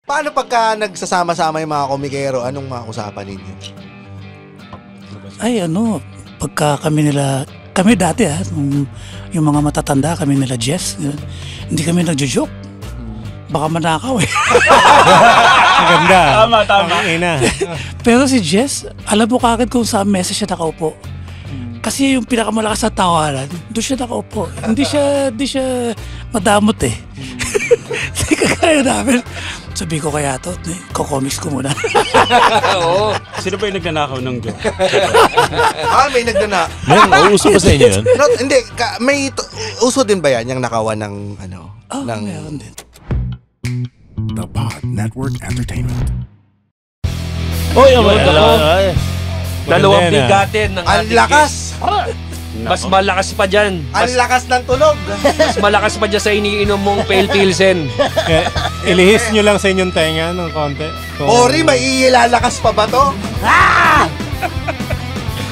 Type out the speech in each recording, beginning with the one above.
Paano pagka nagsasama-sama yung mga komikero, anong mga usapan ninyo? Ay, pagka kami dati yung mga matatanda, kami nila Jess, hindi kami nagjo-joke. Baka manakaw eh. Maganda. Tama. Pero Pero si Jess, alam mo kagad kung saan mesa siya nakaupo. Kasi yung pinakamalakas na tawaran, doon siya nakaupo. Hindi siya madamot eh. Kasi kagaya namin. Sabi ko kaya to, kokomics ko muna. Oo. Sino ba yung nagnanakaw ng joke? May nagdana. Uso ba sa inyo yun? Hindi, uso din ba yan, yung nakawan ng, ng... Meron din. The Pod Network Entertainment. Oy, Dalawang bigatin ng Ang ating lakas! Mas malakas pa dyan. Ang lakas ng tunog! Mas malakas pa dyan sa iniinom mong pale pilsen. Ilihis nyo lang sa inyong tenga ng konti. Ori, may ilalakas pa ba to?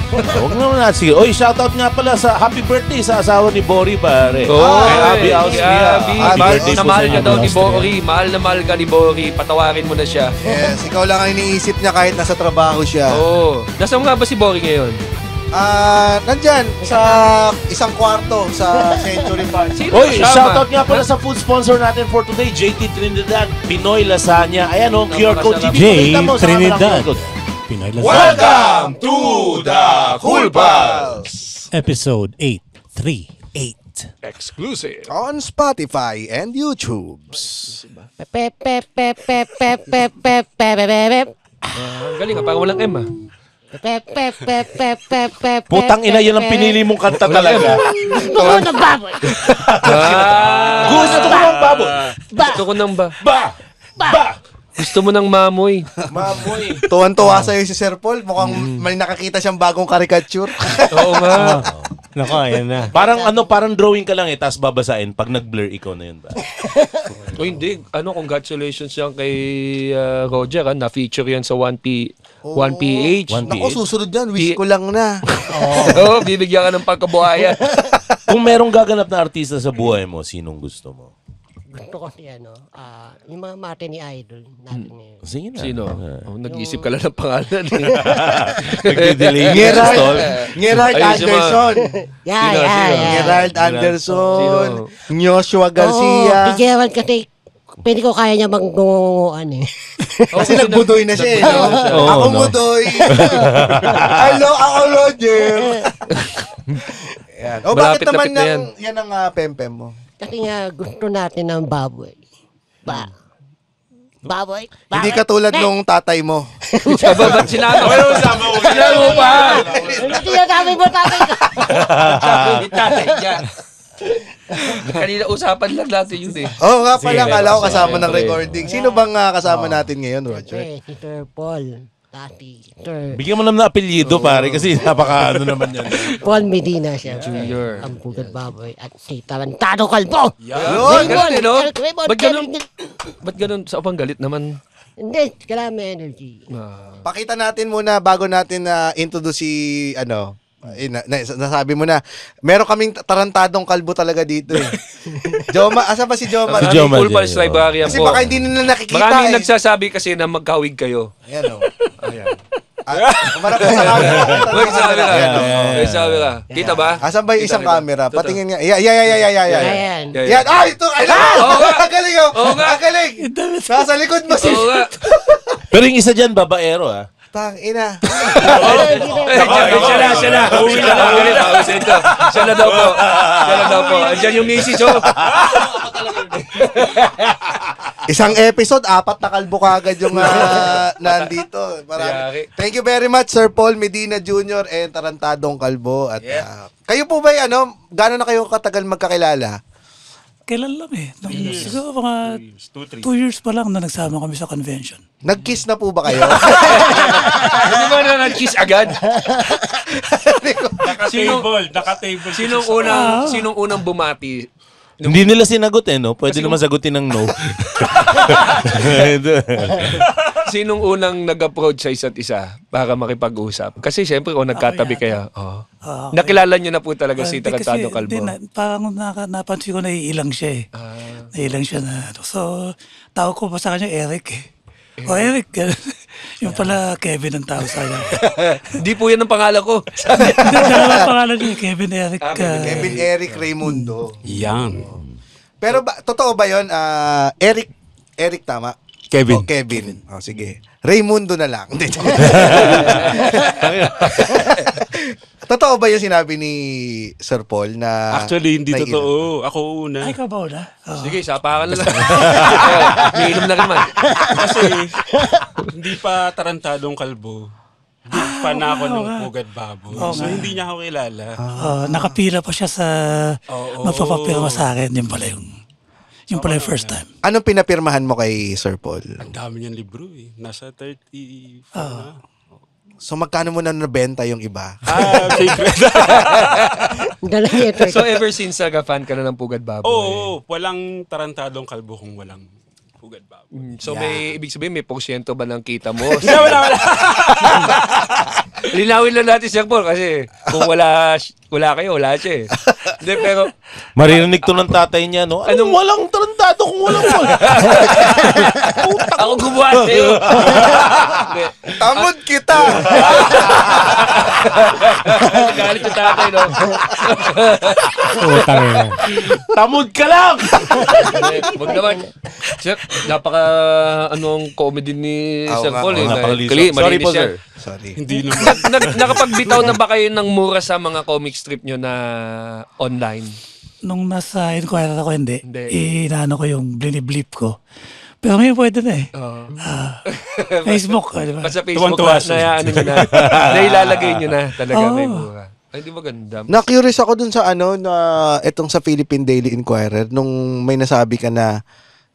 Huwag naman natin. Sige. Oy, shoutout nga pala sa happy birthday sa asawa ni Bori, pare. Kay Abby Austria. Happy birthday po sa mahal ka inyo. daw ni Bori. Mahal na mahal ka ni Bori. Patawarin mo na siya. Yes, ikaw lang ang iniisip niya kahit nasa trabaho siya. Oo. Nasaan nga ba si Bori ngayon? Nandyan, sa isang kwarto sa Century Park. Oy, shoutout nga pala sa food sponsor natin for today, JT Trinidad, Pinoy Lasagna. Ayan o, QR code TV. Pakita mo sa camera Trinidad. QR code. Pinoy Lasagna. Welcome to the Cool Pals! Episode 838. Exclusive. On Spotify and YouTube. Galing ka, parang walang M ah. Putang ina, yun ang pinili mong kanta talaga. Tuko ng baboy. Gusto ko ng baboy. Gusto ko ng ba? Ba! Gusto mo ng mamoy. Mamoy. Tuwan-tuwa sa'yo si Sir Paul. Mukhang may nakakita siyang bagong caricature. Oo nga. Nako, ayan na. Parang drawing ka lang tapos babasain. Pag nag-blur, ikaw na yun ba? O hindi, congratulations yan kay Roger. Na-feature yan sa 1PH. Naku, susunod yan. Wish ko lang na. Oo, bibigyan ka ng pagkabuhayan. Kung merong gaganap na artista sa buhay mo, sinong gusto mo? Gusto ko yung mga mate ni Idol natin ngayon. Sige na. Sino? Nag-iisip ka lang ng pangalan. Nagdi-delay. Gerald Anderson. Gerald Yeah. Anderson. Joshua Garcia. Si Gerald kasi pwede ko kaya niya magngungunguan eh. Kasi nagbudoy na siya eh. No? Ako budoy. Hello, ako Roger. Yan. O bakit naman yan ang pempem mo? Kasi nga gusto natin ng baboy. Baboy? Hindi katulad nung tatay mo. Ba't sinama ko? Sinama mo pa! Hindi na sabi mo tatay ka. Sabi ni tatay niya. Kanina usapan lang natin yun eh. Oo nga pala, kala ko kasama ng Siyempre. recording. Sino bang kasama natin ngayon, Roger? Si Sir Paul. Tati. Sir Bigyan mo naman ng apelyido, pare, kasi napaka naman yan. Paul Medina siya. Junior. Ang pugat baboy. At si Tarantado Calvo. Yun! Ganun eh, no? Raymond, Ba't ganun? Sa upang galit naman? Hindi, kailangan may energy. Pakita natin muna bago natin introduce si nasabi mo na meron kaming tarantadong kalbo talaga dito eh. Joma, asa ba si Joma? Si Joma. Cool Pals Librarian Kasi po. baka hindi nila nakikita Maraming eh. nagsasabi kasi na magkawig kayo. Ayan o. Ayan. Marap sa camera. Nagsasabi ka. Kita ba? Asan ba yung isang Kita. camera? Ito. Patingin nga. Yan. Ayan. Yan. Ito. Ang galing oh. Ang galing. Nasa likod mo si... Oo nga. Pero yung isa dyan, babaero, ha? Tangina. Siya na. Uwi na lang. Siya na daw po. Andiyan yung misis, oh. Isang episode, 4 na kalbo kagad yung nandito. Yari. Thank you very much, Sir Paul Medina Jr. and Tarantadong Kalbo. At kayo po ba, gano'n na kayo katagal magkakilala? Kailan lang eh. Siguro mga 2 years pa lang na nagsama kami sa convention. Nag-kiss na po ba kayo? Hindi ba na nag-kiss agad? Naka-table. Sinong unang bumati? Hindi nila sinagot no? Pwede naman sagutin ng no. Sinong unang nag-approach sa isa't isa para makipag-usap? Kasi syempre kung nagkatabi kayo, nakilala niyo na po talaga si Tarantado Calvo. Parang napansin ko na iilang siya eh. Nailang siya na. So, tawag ko pa sa kanya Eric eh. Eric. Yung pala Kevin ang tawag sa kanya. Hindi po yan ang pangalan ko. Dalawa pangalan niya, Kevin Eric. Kevin Eric Raimundo. Yan. Pero totoo ba yun? Eric tama? Kevin. Kevin. Sige. Raimundo na lang. Totoo ba yung sinabi ni Sir Paul na... Actually, hindi totoo. Ako una. Ay, ikaw ba una? Sige, sapakan na lang. Iinom na naman. Kasi hindi pa Tarantadong Kalbo. Big fan na ako ng Pugad Baboy. So, hindi niya ako kilala. Nakapila pa siya sa magpapapirma sa akin. Yung pala yung first time. Anong pinapirmahan mo kay Sir Paul? Ang dami niyang libro eh. Nasa 34 na. So magkano mo na nabenta yung iba? Secret. Dala niya ito. So ever since fan ka na ng Pugad Baboy? Oo, walang Tarantadong Kalbo kung walang Pugad Baboy. So may ibig sabihin may porsyento ba ng kita mo? Wala. Linawin lang natin Sir Paul kasi kung wala kayo, wala siya eh. Hindi, pero Maririnig to ng tatay niya, no? Anong walang tarantado kung walang wala? ako gumawa sa'yo. Tamod kita! Galit yung tatay, no? Utang yun. Tamod ka lang! Wag naman. Sir, napaka anong comedy ni Sir Paul. Sorry po, sir. Sorry. Hindi naman. Nakapagbitaw na ba kayo ng mura sa mga comic strip nyo na online? Nung nasa Inquirer ako, hindi. Hindi. Inaano ko yung bliniblip ko. Pero ngayon pwede na eh. Facebook, di ba? Sa Facebook Tuwan-tuwa na ano nyo na. Nailalagay nyo na talaga may mura. Ay, di ba ganda? Na-curious ako dun sa na itong sa Philippine Daily Inquirer nung may nasabi ka na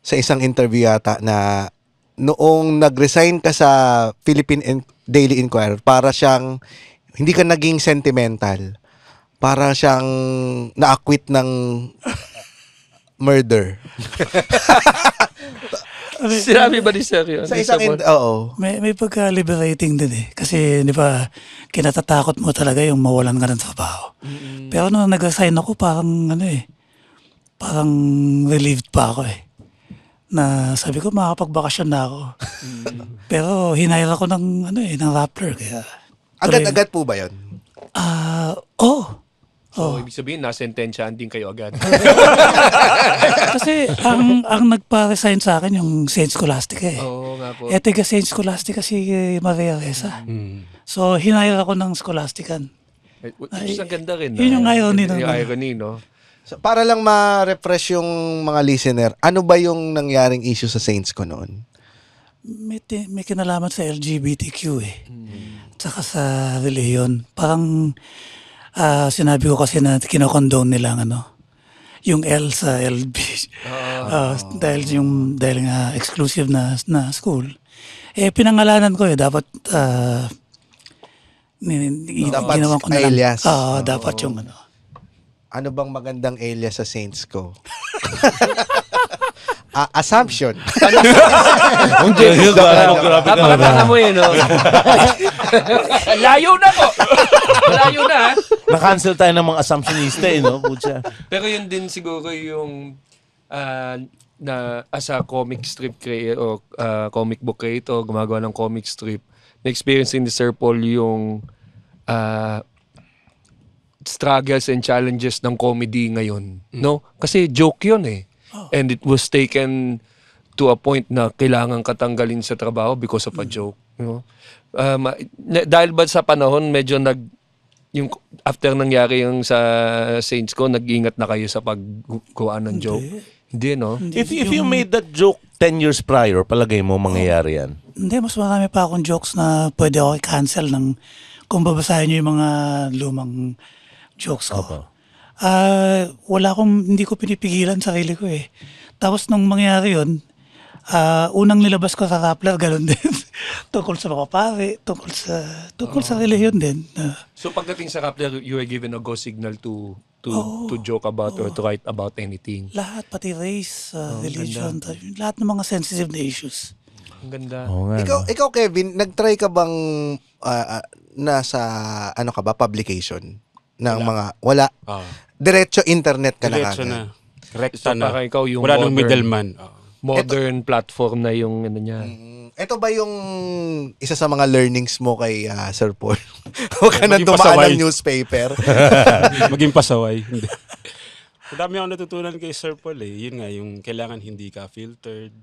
sa isang interview yata na noong nag-resign ka sa Philippine Daily Inquirer, para siyang hindi ka naging sentimental. Para siyang na-acquit ng murder. Sinabi ba ni Sir yun? Sa isang oo. May pagka-liberating din eh. Kasi di ba, kinatatakot mo talaga yung mawalan ka ng trabaho. Pero nung nag-resign ako, parang relieved pa ako eh. Na sabi ko, makapagbakasyon na ako. Pero hinire ako ng Rappler. Kaya, Agad-agad po ba yun? So, ibig sabihin, nasentensyahan din kayo agad. Kasi ang nagpa-resign sa akin yung Saint Scholastica eh. Oo nga po. Taga Saint Scholastica si Maria Reza. So, hinire ako ng Scholastican. Which is ang ganda rin. Yun yung irony. Yung irony, no? So, para lang ma-refresh yung mga listener, ano ba yung nangyaring issue sa Saints ko noon? May kinalaman sa LGBTQ eh. Tsaka sa reliyon. Parang sinabi ko kasi na kinokondone nila yung L sa LB. Dahil nga exclusive na school. Pinangalanan ko dapat ginawan ko na lang. Alias. Dapat yung Ano bang magandang alias sa Saints ko? Assumption. Napakatanga mo yun, no? Layo na po! Layo na, ha? Na-cancel tayo ng mga assumptionista, no? Pucha. Pero yun din siguro yung na as a comic strip creator o comic book creator, gumagawa ng comic strip, na-experience ni Sir Paul yung struggles and challenges ng comedy ngayon, no? Kasi joke yun eh. And it was taken to a point na kailangan katanggalin sa trabaho because of a joke, you know? Dahil ba sa panahon medyo yung after nangyari yung sa Saints ko, nag-ingat na kayo sa paggawa ng joke? Hindi, no? If you made that joke 10 years prior, palagay mo mangyayari yan? Hindi, mas marami pa akong jokes na pwede ako i-cancel kung babasahin nyo yung mga lumang jokes ko. Hindi ko pinipigilan sarili ko eh. Tapos nung mangyari yun, unang nilabas ko sa Rappler, ganun din. Tungkol sa mga pare, tungkol sa reliyon din. So pagdating sa Rappler, you were given a go signal to joke about or to write about anything? Lahat, pati race, religion, lahat ng mga sensitive na issues. Ang ganda. Oo nga, no? Ikaw Kevin, nag-try ka bang nasa ano ka ba publication ng mga wala diretso internet ka Diretso na na. Rekta So, na. parang ikaw yung Wala nang modern. middleman. Modern platform na yung ano niya. Ito ba yung isa sa mga learnings mo kay Sir Paul? Huwag ka nang Maging dumaan pasaway. ng newspaper. Maging pasaway. Hindi. Madami ako natutunan kay Sir Paul eh. Yun nga, yung kailangan hindi ka filtered.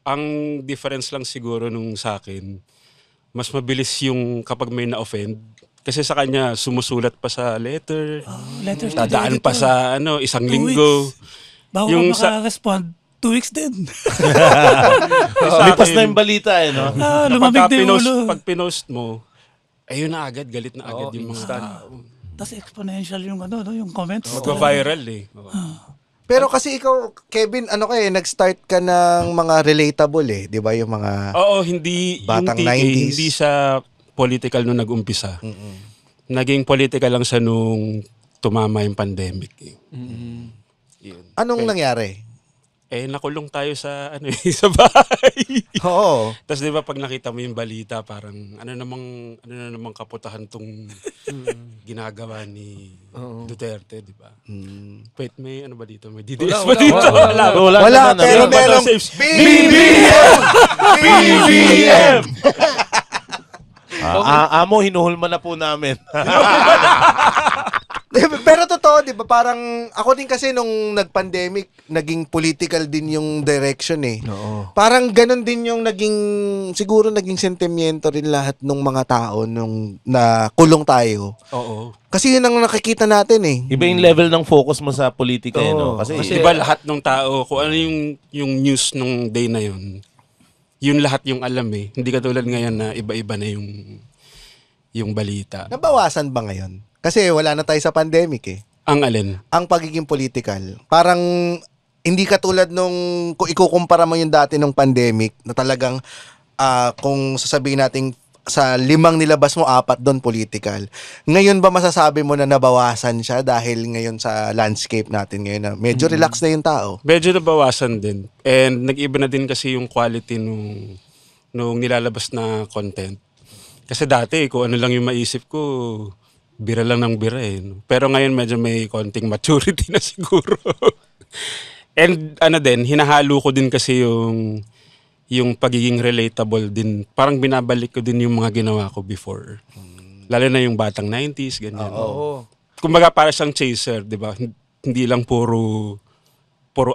Ang difference lang siguro nung sa akin, mas mabilis yung kapag may na-offend. Kasi sa kanya, sumusulat pa sa letter. Letters to the Dadaan pa editor. sa isang 2 linggo. weeks. Bago Yung ka maka-respond, 2 weeks din. Lipas na yung balita no? Lumamig na yung ulo. Pag pinost mo, ayun na agad, galit na agad yung mga tao. Tapos exponential yung yung comments. Magva-viral eh. Pero kasi ikaw, Kevin, nag-start ka ng mga relatable eh. Di ba yung mga... Oo, hindi Batang yung TK, 90s. hindi sa political nung nag-umpisa. Naging political lang sa nung tumama yung pandemic. Eh. Yun. Anong nangyari? Nakulong tayo sa sa bahay. Oo. Tapos 'di ba pag nakita mo yung balita, parang ano namang kaputahan tong ginagawa ni Duterte, 'di ba? Wait, may ano ba dito? May DDS ba dito? Wala, pero merong BBM! BBM! Amo, hinuhulma na po namin. Pero totoo, di ba? Parang ako din kasi nung nag-pandemic, naging political din yung direction eh. Oo. Parang ganun din yung siguro naging sentimiento rin lahat ng mga tao nung nakulong tayo. Oo. Kasi yun ang nakikita natin eh. Iba yung level ng focus mo sa politika, no? Kasi 'di ba lahat ng tao, kung ano yung news nung day na yun lahat yung alam eh. Hindi katulad ngayon na iba-iba na yung balita. Nabawasan ba ngayon? Kasi wala na tayo sa pandemic eh. Ang alin? Ang pagiging political. Parang hindi katulad nung kung ikukumpara mo yung dati nung pandemic na talagang kung sasabihin natin sa 5 nilabas mo, 4 doon political. Ngayon ba masasabi mo na nabawasan siya dahil ngayon sa landscape natin ngayon na medyo relax na yung tao? Medyo nabawasan din. And nag-iba na din kasi yung quality nung nilalabas na content. Kasi dati, kung ano lang yung maisip ko, bira lang ng bira eh. Pero ngayon medyo may konting maturity na siguro. And hinahalo ko din kasi yung pagiging relatable din. Parang binabalik ko din yung mga ginawa ko before. Lalo na yung batang 90s, ganyan. Oo. Kumbaga para siyang chaser, di ba? Hindi lang puro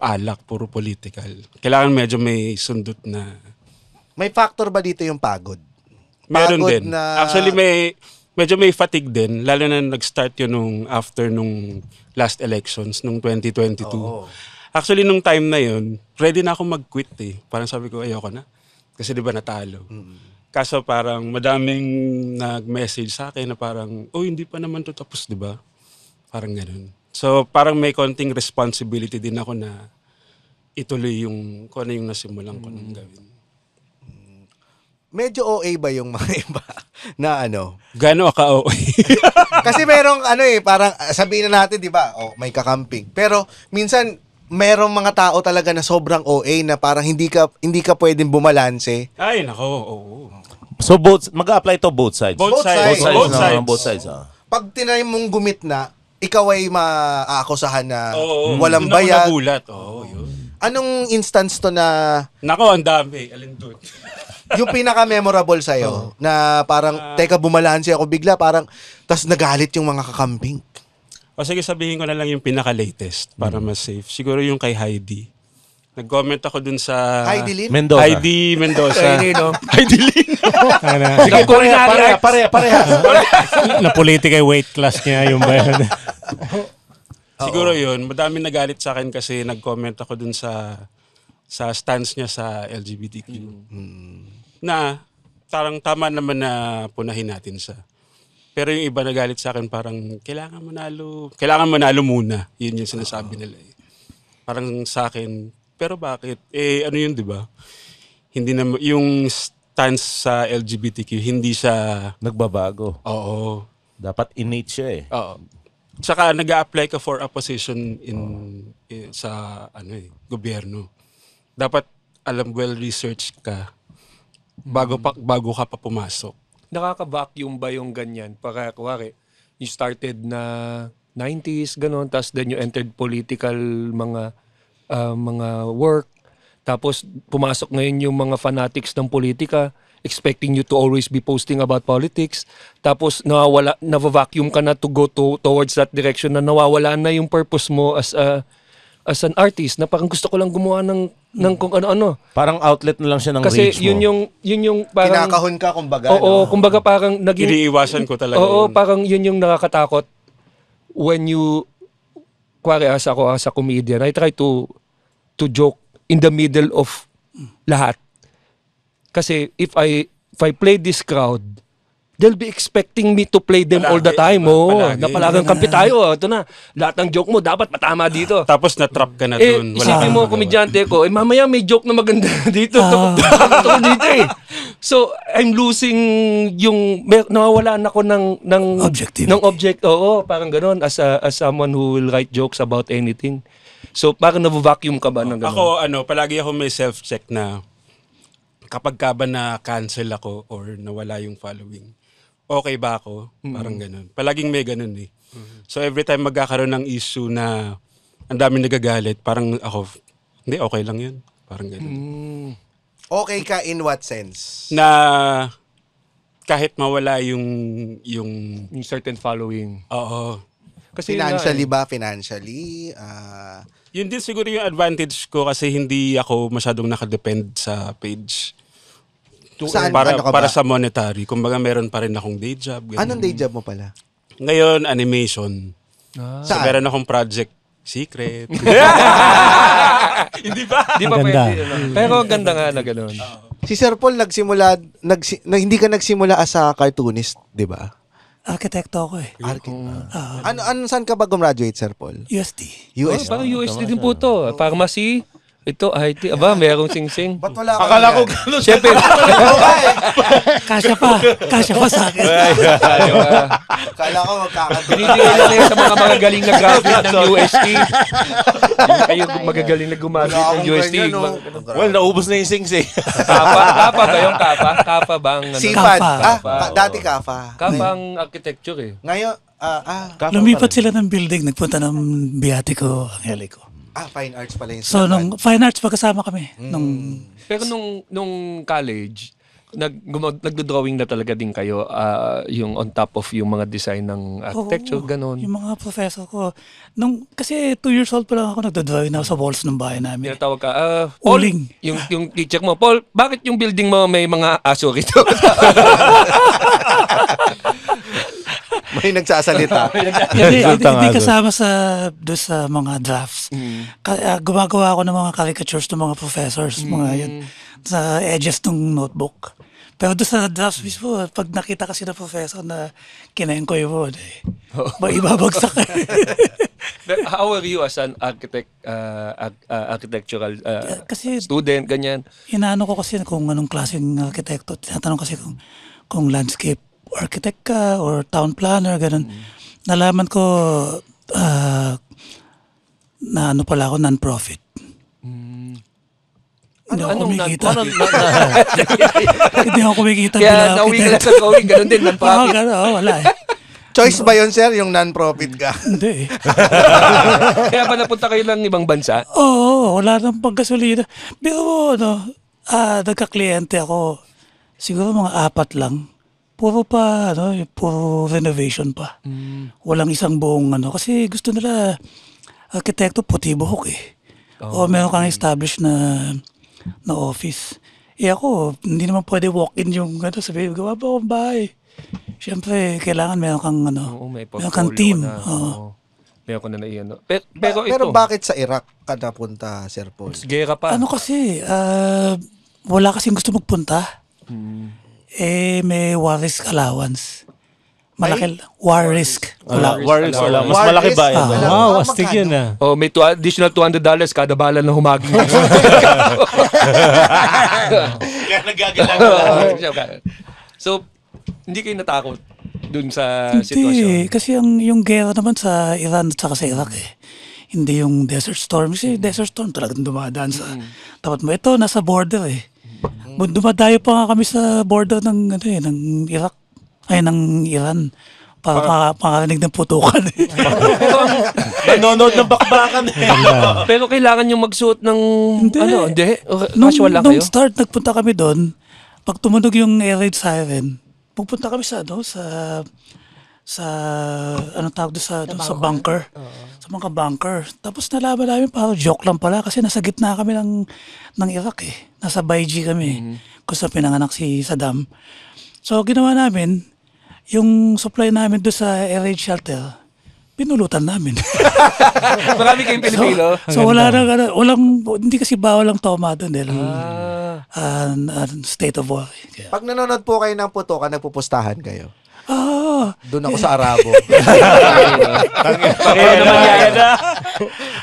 alak, puro political. Kailangan medyo may sundot na... May factor ba dito yung pagod? Meron Pagod din. Actually, medyo may fatigue din. Lalo na nag-start yun after nung last elections, nung 2022. Actually, nung time na yun, ready na ako mag-quit eh. Parang sabi ko, ayoko na. Kasi di ba natalo. Kaso parang madaming nag-message sa akin na parang, hindi pa naman to tapos, di ba? Parang ganun. So, parang may konting responsibility din ako na ituloy kung ano yung nasimulan ko nang gawin. Medyo OA ba yung mga iba na Gano'n ka OA? Kasi merong parang sabihin na natin, di ba, may kakamping. Pero minsan, merong mga tao talaga na sobrang OA na parang hindi ka pwedeng bumalanse. Ay, nako, oo. So mag-apply to both sides. Both sides. Both sides. Pag tinry mong gumitna, ikaw ay maaakusahan na walang Doon ako bayad. nagulat. Yun. Anong instance to na Nako, ang dami. Alin doon? yung pinaka-memorable sa'yo na parang, teka, bumalanse ako bigla, parang, tas nagalit yung mga kakamping. O sige, sabihin ko na lang yung pinaka-latest para mas safe. Siguro yung kay Heidi. Nag-comment ako dun sa... Heidi Lin? Mendoza. Heidi Mendoza. Heidi Lin. Sige, pareha. Na politika yung weight class niya, yung ba yun? Siguro yun. Madaming nagalit sa akin kasi nag-comment ako dun sa stance niya sa LGBTQ. Na parang tama naman na punahin natin siya. Pero yung iba nagalit sa akin parang kailangan manalo muna. Yun yung sinasabi nila eh. Parang sa akin, pero bakit? Ano yun, di ba? Hindi na yung stance sa LGBTQ, hindi siya Nagbabago. Oo. Dapat innate siya eh. Oo. Tsaka nag-a-apply ka for a position sa gobyerno. Dapat well-researched ka bago ka pa pumasok. Nakaka-vacuum ba yung ganyan? Para, kuwari, you started na 90s, gano'n, tapos then you entered political mga work, tapos pumasok ngayon yung mga fanatics ng politika, expecting you to always be posting about politics, tapos nava-vacuum ka na to go towards that direction na nawawala na yung purpose mo as an artist, na parang gusto ko lang gumawa ng kung ano-ano. Parang outlet na lang siya ng Kasi rage mo. yun yung parang... Kinakahon ka, kumbaga. Oo, kumbaga parang naging... Iniiwasan ko talaga Oo, yun. parang yun yung nakakatakot when you... Kuwari, as a comedian, I try to joke in the middle of lahat. Kasi if I play this crowd, they'll be expecting me to play them all the time. Palagi. Na palagang kampi tayo. Ito na. Lahat ng joke mo, dapat matama dito. Tapos na-trap ka na dun. Isipin mo, komedyante ko, mamaya may joke na maganda dito. Tungkol dito eh. So, I'm losing nawawalan ako ng object. Oo, parang ganun. As someone who will write jokes about anything. So, parang navo-vacuum ka ba ng ganun? Ako, palagi ako may self-check na kapag ka ba na-cancel ako or nawala yung following, okay ba ako? Parang ganun. Palaging may ganun eh. So every time magkakaroon ng issue na ang daming nagagalit, parang ako, hindi, okay lang yun. Parang ganun. Okay ka in what sense? Na kahit mawala yung certain following. Oo. Kasi Financially ba? Financially? Yun din siguro yung advantage ko kasi hindi ako masyadong nakadepend sa page. Saan? Para Ano ka ba? sa monetary. Kumbaga meron pa rin akong day job. Ganun. Anong day job mo pala? Ngayon, animation. So Saan? meron akong project secret. Hindi ba? Di ba pwede? Pero ganda nga na gano'n. Si Sir Paul hindi ka nagsimula as a cartoonist, di ba? Arkitekto ako eh. Saan ka ba gumraduate, Sir Paul? USD. USD. Parang USD din po to. Pharmacy. Ito, IT. Aba, merong sing-sing. Ba't wala ka Akala ko yan? gano'n. Siyempre. Kasya pa sa akin. Akala ko magkakataon. Binibigay lang yan sa mga magaling na graduate ng UST. Kayo magagaling na gumamit ng UST. Well, naubos na yung sing-sing. Kapa ba yung kapa? Kapa bang... Sipad. Kafa. Dati Kafa. Kapa ang architecture eh. Ngayon, Lumipat sila ng building, nagpunta ng Biatico, Angelico. Fine arts pala yung So, nung fine arts, magkasama kami. Pero nung college, nagdo-drawing na talaga din kayo yung on top of yung mga design ng architecture, ganon. Yung mga professor ko. Kasi 2 years old pa lang ako, nagdo-drawing na ako sa walls ng bahay namin. Tinatawag ka, Paul, Uling. yung teacher mo, Paul, bakit yung building mo may mga aso rito? May nagsasalita. Hindi kasama doon sa mga drafts. Gumagawa ako ng mga caricatures ng mga professors, mga yun, sa edges ng notebook. Pero doon sa drafts mismo, pag nakita kasi ng professor na kinaengkoy mo, ibabagsak ka. How are you as an architectural student, ganyan? Inaano ko kasi kung anong klaseng arkitekto. Tinatanong kasi kung landscape architect ka or town planner, ganun. Nalaman ko na ano pala ako, non-profit. Hindi ako kumikita. Hindi ako kumikita. Kaya nauwi ka lang sa drawing, ganun din, non-profit. Wala eh. Choice ba yun, sir, yung non-profit ka? Hindi eh. Kaya ba napunta kayo ng ibang bansa? Oo, wala nang pagkasolida. Pero nagka-kliyente ako. Siguro mga 4 lang. Puro renovation pa. Walang isang buong kasi gusto nila arkitekto puti buhok eh. O meron kang established na office. Ako, hindi naman pwede walk-in yung sabihin, gawa ba akong bahay? Siyempre, kailangan meron kang meron kang team. Meron ko na iyan. Pero Pero bakit sa Iraq ka napunta, Sir Paul? Gera pa. Kasi, wala kasing gusto magpunta. May war risk allowance. Malaki. War risk. War risk allowance. Mas malaki ba yan? Wow, astig yun ah. May additional $200 kada bala na humagin. Kaya nagagalang. So, hindi kayo natakot dun sa Hindi, sitwasyon? kasi yung gera naman sa Iran at saka sa Iraq Hindi yung Desert Storm. Kasi Desert Storm talagang dumadaan sa tapat mo. Ito, nasa border Dumadayo pa nga kami sa border ng ng Iraq ay ng Iran para makarinig ng putukan. Nanonood ng bakbakan. Pero kailangan yung magsuot ng hindi. Nung Casual lang kayo. start nagpunta kami doon, pag tumunog yung air raid siren, pupunta kami sa anong tawag doon sa bunker. Sa mga bunker. Tapos nalaman namin parang joke lang pala kasi nasa gitna kami ng Iraq eh. Nasa Baiji kami. Kung saan pinanganak si Saddam. So ginawa namin, yung supply namin doon sa air raid shelter, pinulutan namin. Marami kayong Pilipino. So wala hindi kasi bawal ang toma doon dahil state of war. Pag nanonood po kayo ng putukan, nagpupustahan kayo. Doon ako sa Eh. Arabo.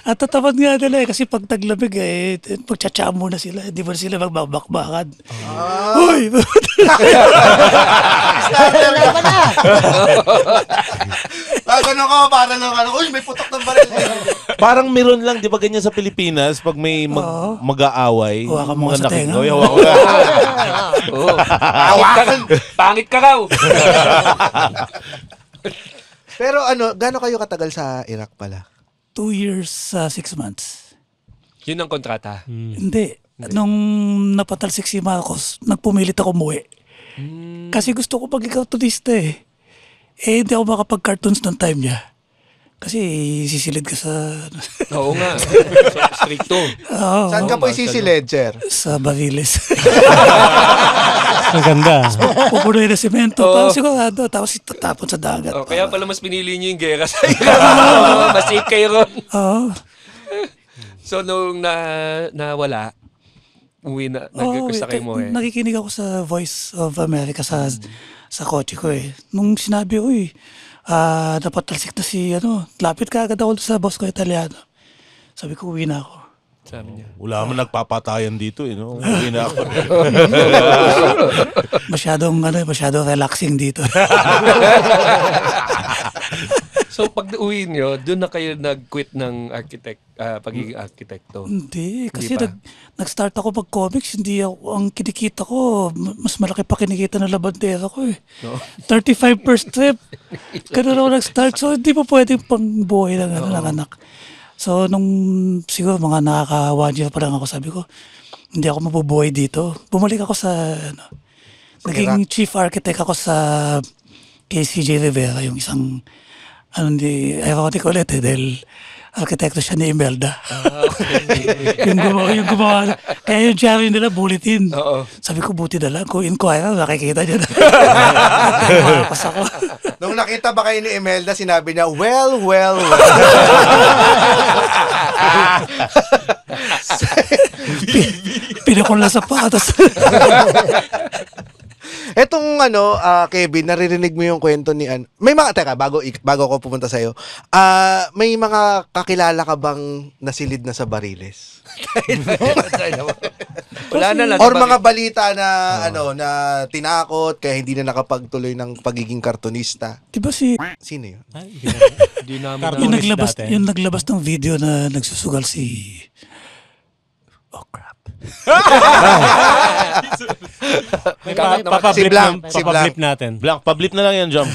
At tatapad nga nila kasi pag taglamig pagtsatsa muna sila. Di ba sila magbabakbakan? Uy! Starter ka pa na! Ganun ka, parang uy, may putok ng baril. Parang meron lang, di ba ganyan sa Pilipinas, pag may mag-aaway, Hawakan mo sa tenga. Hawakan! Pangit ka raw! Pero gaano kayo katagal sa Iraq pala? 2 years, 6 months. Yun ang kontrata. Hindi. Nung napatalsik si Marcos, nagpumilit ako umuwi. Kasi gusto ko pag-cartoonista eh. Hindi ako makapag-cartoons ng time niya. Kasi sisilid ka sa... Oo nga. Stricto. Saan ka po isisilid, Sir? Sa Bariles. Ang ganda. Pupunoy na semento. Parang sigurado. Tapos itatapon sa dagat. Kaya pala mas pinili niyo yung gera sa mas safe kayo ron. Oo. So, nung nawala, uwi na, nagkakusta kayo mo eh. Nakikinig ako sa Voice of America sa kotse ko eh. Nung sinabi, napatalsik na si, lapit ka agad ako sa boss ko Italiano. Sabi ko, uwi na ako. Sabi niya. Wala mo nagpapatayan dito, no? Uwi na ako. Masyadong relaxing dito. So, pag uwi niyo, doon na kayo nag-quit ng pagiging arkitekto? Hindi. Kasi Hindi pa. nag-start ako mag-comics. Hindi ako, ang kinikita ko, mas malaki pa kinikita ng labandera ko eh. No? 35 per strip. Ganun ako nag-start. So, hindi pa pwedeng pang buhay ng anak. So, nung siguro mga nakaka-1 year pa lang ako, sabi ko, hindi ako mabubuhay dito. Bumalik ako sa, naging chief architect ako sa KCJ Rivera, yung isang, ironic ulit dahil arkitekto siya ni Imelda. yung gumawa. Kaya yung diary nila, bulletin. Sabi ko, buti na lang. Kung inquire, nakikita niya na. Pas ako. Nung nakita ba kayo ni Imelda, sinabi niya, well. Pinakon lang sa patas. Etong Kevin, naririnig mo yung kwento ni may mga, teka, bago ako pupunta sa'yo, may mga kakilala ka bang nasilid na sa Bariles? Wala na lang. Or mga balita na, na tinakot, kaya hindi na nakapagtuloy ng pagiging kartonista? Diba Sino yun? Di namin Cartoonist dati. yung naglabas ng video na nagsusugal si... Oh, crap. Papablip Si Blanc. natin. Blank, pablip na lang yan, Jom.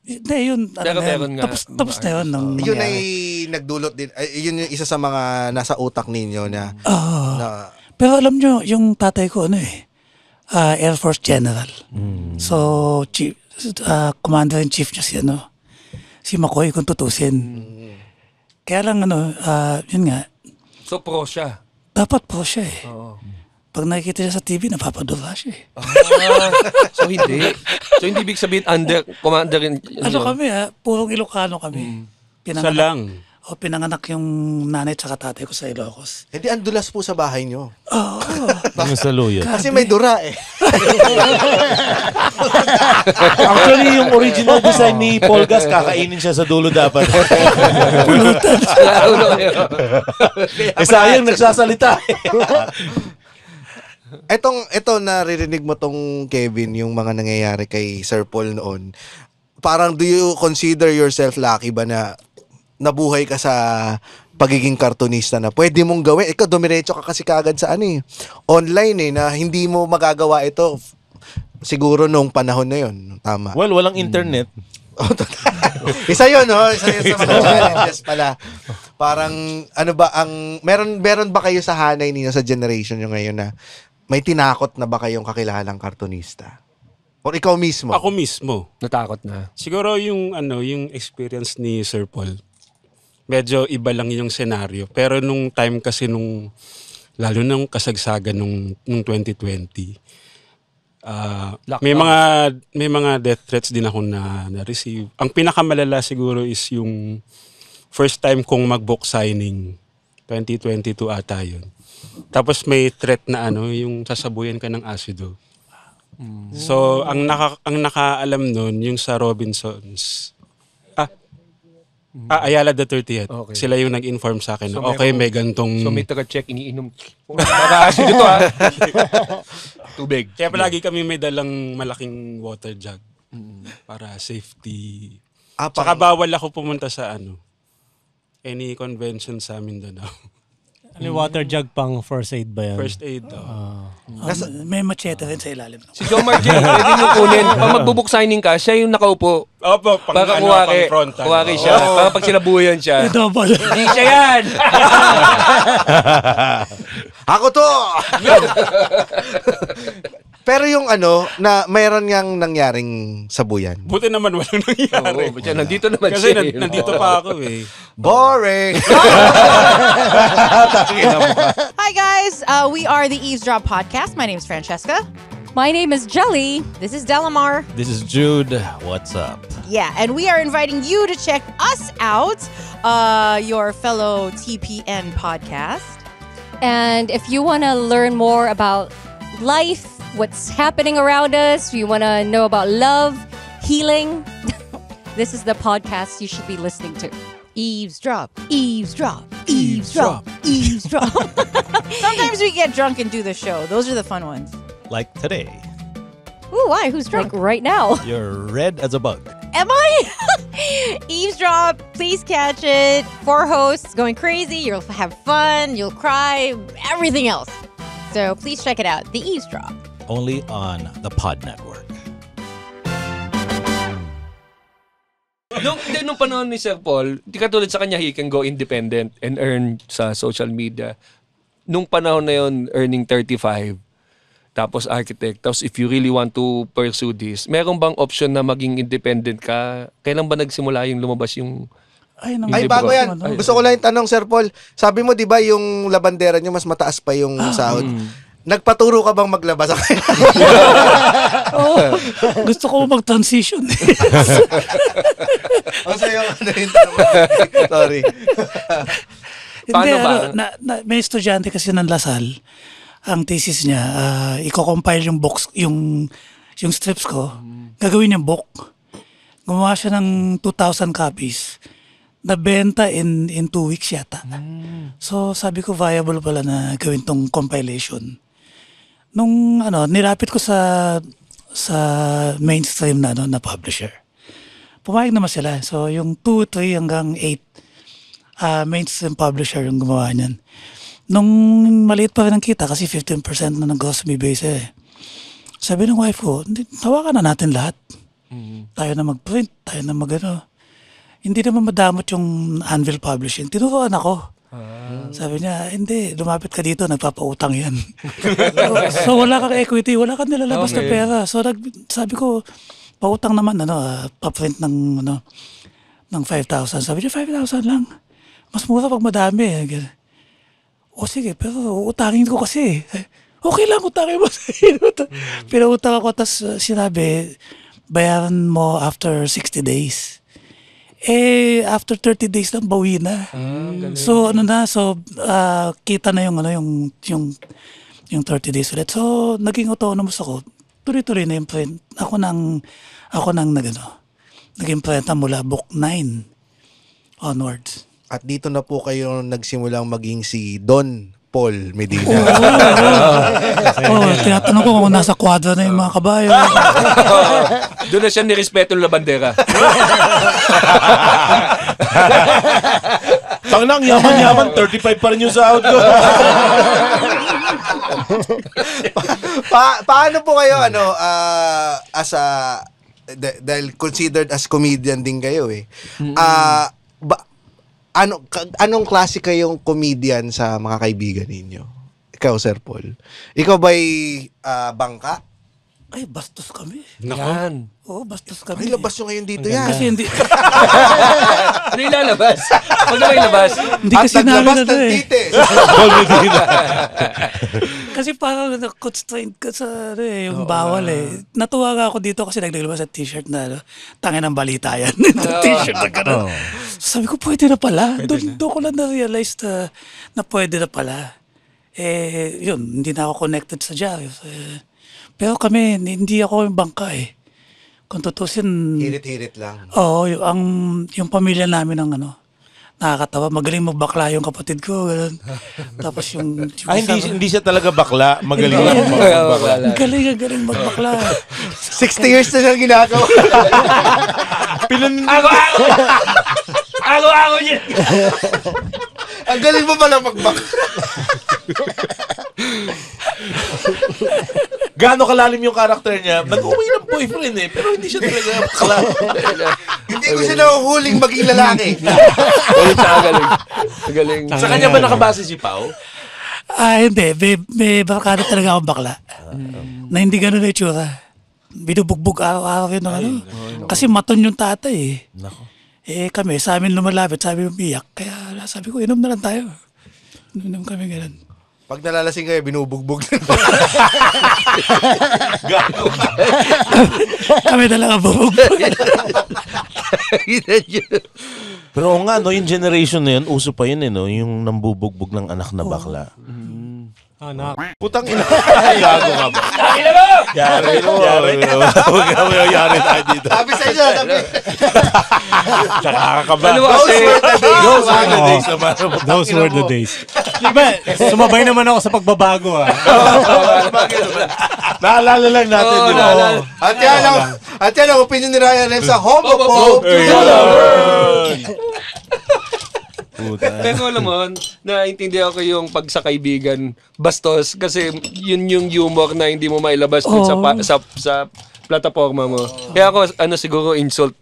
Hindi, yun. Pero meron nga. Tapos na yun. Yun ay nagdulot din. Yun yung isa sa mga nasa utak ninyo na... Pero alam nyo, yung tatay ko, Air Force General. So, Commander-in-Chief niya si McCoy, kung tutusin. Kaya lang, yun nga, So, pro siya. dapat po siya eh. Oo. Pag nakikita siya sa TV, napapadura siya eh. So, hindi. So, hindi ibig sabihin commander in... Kami purong Ilocano kami. Sa lang. Pinanganak yung nanay at tatay ko sa Ilocos. Hindi, andulas po sa bahay nyo. Yung sa luya. Kasi may dura eh. Actually, yung original design ni Paul Gas, kakainin siya sa dulo dapat. Sayang, nagsasalita. Ito naririnig mo tong Kevin, yung mga nangyayari kay Sir Paul noon. Parang do you consider yourself lucky ba na nabuhay ka sa pagiging cartoonista na pwede mong gawin. Ikaw, dumiretso ka kasi kagad sa online na hindi mo magagawa ito siguro nung panahon na yon. Tama. Well, walang internet. Isa yun, no? Isa yun sa mga challenges pala. Parang, meron ba kayo sa hanay ninyo sa generation nyo ngayon na may tinakot na ba kayong kakilalang kartonista? O ikaw mismo? Ako mismo. Natakot na. Siguro yung experience ni Sir Paul. Medyo iba lang yung senaryo. Pero nung time kasi lalo nung kasagsagan nung 2020, may mga death threats din ako na-receive. Ang pinakamalala siguro is yung first time kong mag-book signing, 2022 ata yun. Tapos may threat na yung sasabuyan ka ng asido. So, ang nakaalam nun, yung sa Robinsons, Ayala the 30th. Okay. Sila yung nag-inform sa akin. So, may gantong... So may taga-check, iniinom. Nakakasin ito Tubig. Kaya palagi kami may dalang malaking water jug para safety. Tsaka bawal ako pumunta sa any convention sa Mindanao. Water jug pang first aid ba yan? First aid. May machete rin sa ilalim. Si John Martin, pwede nyo kunin. Pag magbubook signing ka, siya yung nakaupo. Opo, Baka kuwaki siya. Baka pag sinabuyan siya. Double. Hindi siya yan! Ako to! Pero yung na mayroon ngang nangyaring sabuyan. Buti naman walang nangyari. Nandito naman kasi siya. nandito pa ako eh. Boring! Hi guys, we are the Eavesdrop Podcast. My name is Francesca. My name is Jelly. This is Delamar. This is Jude. What's up? Yeah, and we are inviting you to check us out, your fellow TPN podcast. And if you want to learn more about life, what's happening around us, you want to know about love, healing, this is the podcast you should be listening to. Eavesdrop, eavesdrop, eavesdrop, eavesdrop. Sometimes we get drunk and do the show. Those are the fun ones. Like today. Ooh, why? Who's drunk? Like right now. You're red as a bug. Am I? Eavesdrop, please catch it. 4 hosts going crazy. You'll have fun. You'll cry. Everything else. So please check it out. The Eavesdrop. Only on the Pod Network. Nung panahon ni Sir Paul, di katulad sa kanya, he can go independent and earn sa social media. Nung panahon na yun, earning 35, tapos architect. Tapos if you really want to pursue this, meron bang option na maging independent ka? Kailan ba nagsimula yung lumabas yung... Ay, bago yan. Gusto ko lang yung tanong, Sir Paul. Sabi mo, di ba, yung labandera nyo mas mataas pa yung sahod? Nagpaturo ka bang maglaba sa kanya? Gusto ko mag-transition. Sorry. Paano ba? May estudyante kasi ng Lasal. Ang thesis niya, i-compile yung box, yung strips ko. Gagawin niyang book. Gumawa siya ng 2,000 copies. Nabenta in 2 weeks yata. So sabi ko viable pala na gawin tong compilation. Nung nilapit ko sa mainstream na publisher. Pumayag naman sila. So yung 2, 3 hanggang 8 mainstream publisher yung gumawa niyan. Nung maliit pa rin ang kita kasi 15% na ng grocery base Sabi ng wife ko, tawagan na natin lahat. Tayo na mag-print, tayo na Hindi naman madamot yung Anvil Publishing. Tinuruan ako. Sabi niya, hindi, lumapit ka dito, nagpapautang yan. so wala kang equity, wala kang nilalabas na pera. So sabi ko, pautang naman, pa-print ng 5,000. Sabi niya, 5,000 lang. Mas mura pag madami. O sige, pero utangin ko kasi. Okay lang, utangin mo. Pinautang ako, tapos sinabi, bayaran mo after 60 days. After 30 days lang, bawi na. So, kita na yung 30 days ulit. So, naging autonomous ako. Tuloy-tuloy na yung print. Ako nang naging print mula book 9 onwards. At dito na po kayo nagsimulang maging si Don Paul Medina. Tinatanong ko kung nasa kwadra na yung mga kabayo. Doon na siya nirespeto ng labandera. Tangnang, yaman-yaman, 35 pa rin yung sahod ko. Paano po kayo, as a, dahil considered as comedian din kayo eh. Anong klase kayong comedian sa mga kaibigan ninyo? Ikaw, Sir Paul. Ikaw ba'y bangka? Ay, bastos kami. Yan. Oo, bastos kami. Ay, labas nyo ngayon dito yan. Kasi hindi... Ano yung lalabas? Huwag na may labas. Hindi kasi namin na eh. Kasi parang constraint ka sa yung bawal eh. Natuwa nga ako dito kasi naglabas sa t-shirt na tangin ng balita yan. T-shirt na gano'n. Sabi ko, pwede na pala. Doon ko lang na-realize na pwede na pala. Yun, hindi na ako connected sa Jarius. Pero kami, hindi ako yung bangka eh. Kung tutusin... Hirit-hirit lang. Oo, yung pamilya namin ang nakakatawa. Magaling magbakla yung kapatid ko. Ganun. Tapos yung hindi siya talaga bakla. Magaling magbakla. Galing magbakla. 60 years na siyang ginagawa. Ako niya. Ang galing mo pala magbakla. Gaano kalalim yung karakter niya? Nag-uwi ng boyfriend eh, pero hindi siya talaga bakla. Hindi ko siya nahuhuling maging lalaki. Galing. Sa kanya ba nakabase si Pao? Hindi. May barkada talaga akong bakla. Na hindi ganun na itsura. Binubugbog araw-araw yun. Kasi maton yung tatay eh. Kami, sa amin lumalapit, sabi umiyak. Kaya sabi ko, inom na lang tayo. Inom kami ganun. Pag nalalasing kayo, binubugbog. Kami talaga bubugbog. Pero nga, yung generation na yun, uso pa yun yung nambubugbog ng anak na bakla. Anak. Putang ina. Gago ka ba? Yari tayo dito. Sabi sa inyo, sabi. Nakakaba. Those were the days. Diba, sumabay naman ako sa pagbabago Naalala lang natin, di ba? At yan ang opinion ni Ryan Rems sa homophobe to the world. Pero alam mo, naintindihan ko yung pag sa kaibigan bastos kasi yun yung humor na hindi mo mailabas dun sa plataforma mo. Kaya ako siguro insult,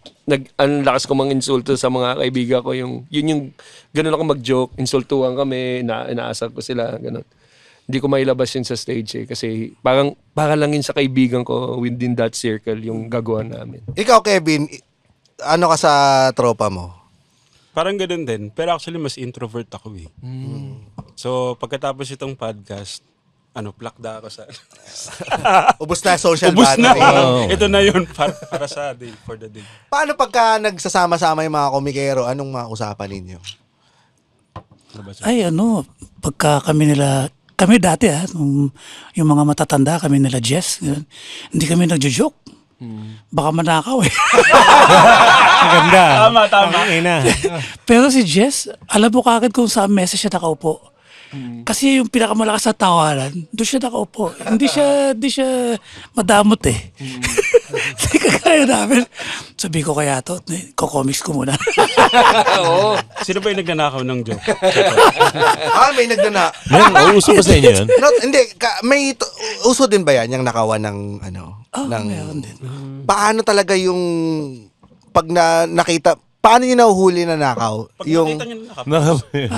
ang lakas ko mang insulto sa mga kaibigan ko, yun yung ganun ako mag-joke, insultuhan kami, inaasar ko sila, ganun. Hindi ko mailabas yun sa stage kasi para lang yun sa kaibigan ko within that circle yung gagawa namin. Ikaw, Kevin, ano ka sa tropa mo? Parang ganun din. Pero actually, mas introvert ako eh. So, pagkatapos itong podcast, plakda ako sa... Ubus na social Ubus battery. na. Ito na yun para sa day, for the day. Paano pagka nagsasama-sama yung mga komikero, anong mga usapan ninyo? Ay, pagka kami dati yung mga matatanda, kami nila Jess, hindi kami nagjo-joke. Baka manakaw eh. Maganda. Tama. Pero si Jess, alam mo kagad kung saan mesa siya nakaupo. Kasi yung pinakamalakas na tawaran, doon siya nakaupo. Hindi siya madamot eh. Hindi kagaya namin. Sabi ko kaya comics ko muna. Oo. Sino ba yung nagnanakaw ng joke? May nagnana. Uso ba sa inyo yun? May uso din ba yan, yung nakawan ng meron din. Paano talaga yung pag nakita, paano nyo nahuhuli na nakaw? Pag Yung nakita nyo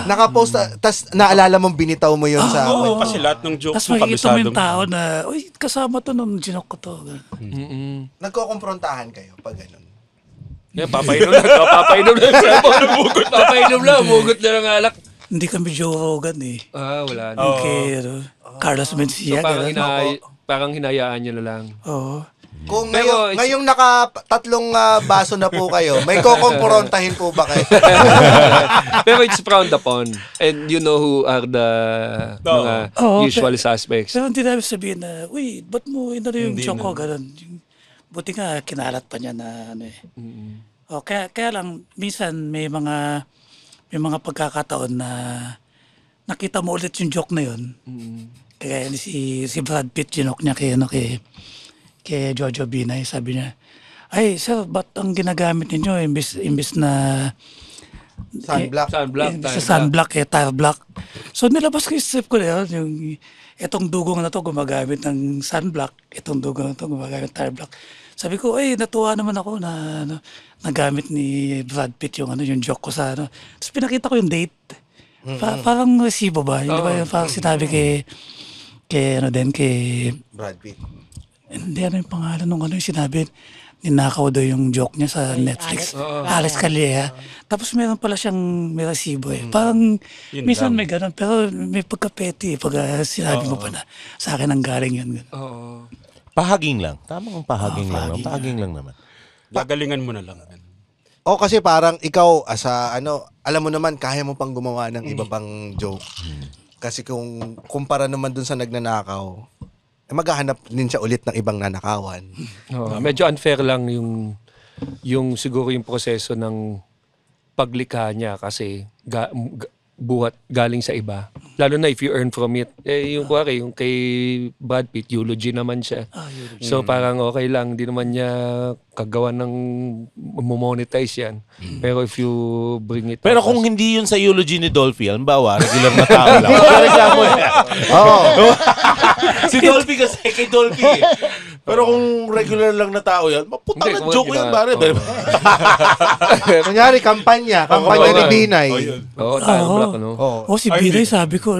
nakapost, tas naalala mong binitaw mo yun sa... Oo, kasi lahat ng jokes Tapos makikita mo yung tao na, uy, kasama to nung ginok ko to. Nagkokomprontahan kayo pag ganun. Yeah, papainom lang. Papainom lang, umugot na ng alak. Hindi kami Joe Rogan eh. Wala na. Okay, Carlos Mencia. Parang hinayaan nyo na lang. Oo. Kung ngayong nakatatlong baso na po kayo, may kokomprontahin po ba kayo? Pero it's frowned upon. And you know who are the mga usual suspects. Pero hindi namin sabihin na, uy, ba't mo yung joke ko? Ganun. Buti nga, kinalat pa niya na kaya lang, minsan may mga pagkakataon na nakita mo ulit yung joke na yun. Kaya si Brad Pitt, ginok niya kay Jojo Binay, sabi niya, ay sir, ba't ang ginagamit ninyo imbis na Sunblock. Sa sunblock, tire block. So nilabas ko yung strip ko na yun, yung itong dugong na to gumagamit ng sunblock, itong dugong na to gumagamit ng tire block. Sabi ko, natuwa naman ako na nagamit ni Brad Pitt yung joke ko sa ano. Tapos pinakita ko yung date. Parang resibo ba? Hindi ba yung parang sinabi kay Brad Pitt. Hindi, yung pangalan nung yung sinabi, ninakaw daw yung joke niya sa Netflix. Alex Calleja. Tapos meron pala siyang may resibo Parang minsan may ganun, pero may pagka-petty pag sinabi mo pa na sa akin ang galing yun. Pahaging lang. Tamang pahaging lang. Pahaging lang naman. Gagalingan mo na lang. Kasi parang ikaw, alam mo naman, kaya mo pang gumawa ng iba pang joke. Kasi kung kumpara naman dun sa nagnanakaw, maghahanap din siya ulit ng ibang nanakawan. Medyo unfair lang yung siguro yung proseso ng paglikha niya kasi buhat galing sa iba. Lalo na if you earn from it. Yung kay Brad Pitt, eulogy naman siya. So parang okay lang, di naman niya kagawa ng monetize yan. Pero if you bring it... Pero kung hindi yun sa eulogy ni Dolphy, halimbawa, regular na tao lang. Reklamo yan. Si Dolphy kasi, kay Dolphy. Pero kung regular lang na tao yan, maputa na joke yan, pare. Kunyari, kampanya ni Binay. Tire block, no? Si Binay, sabi ko,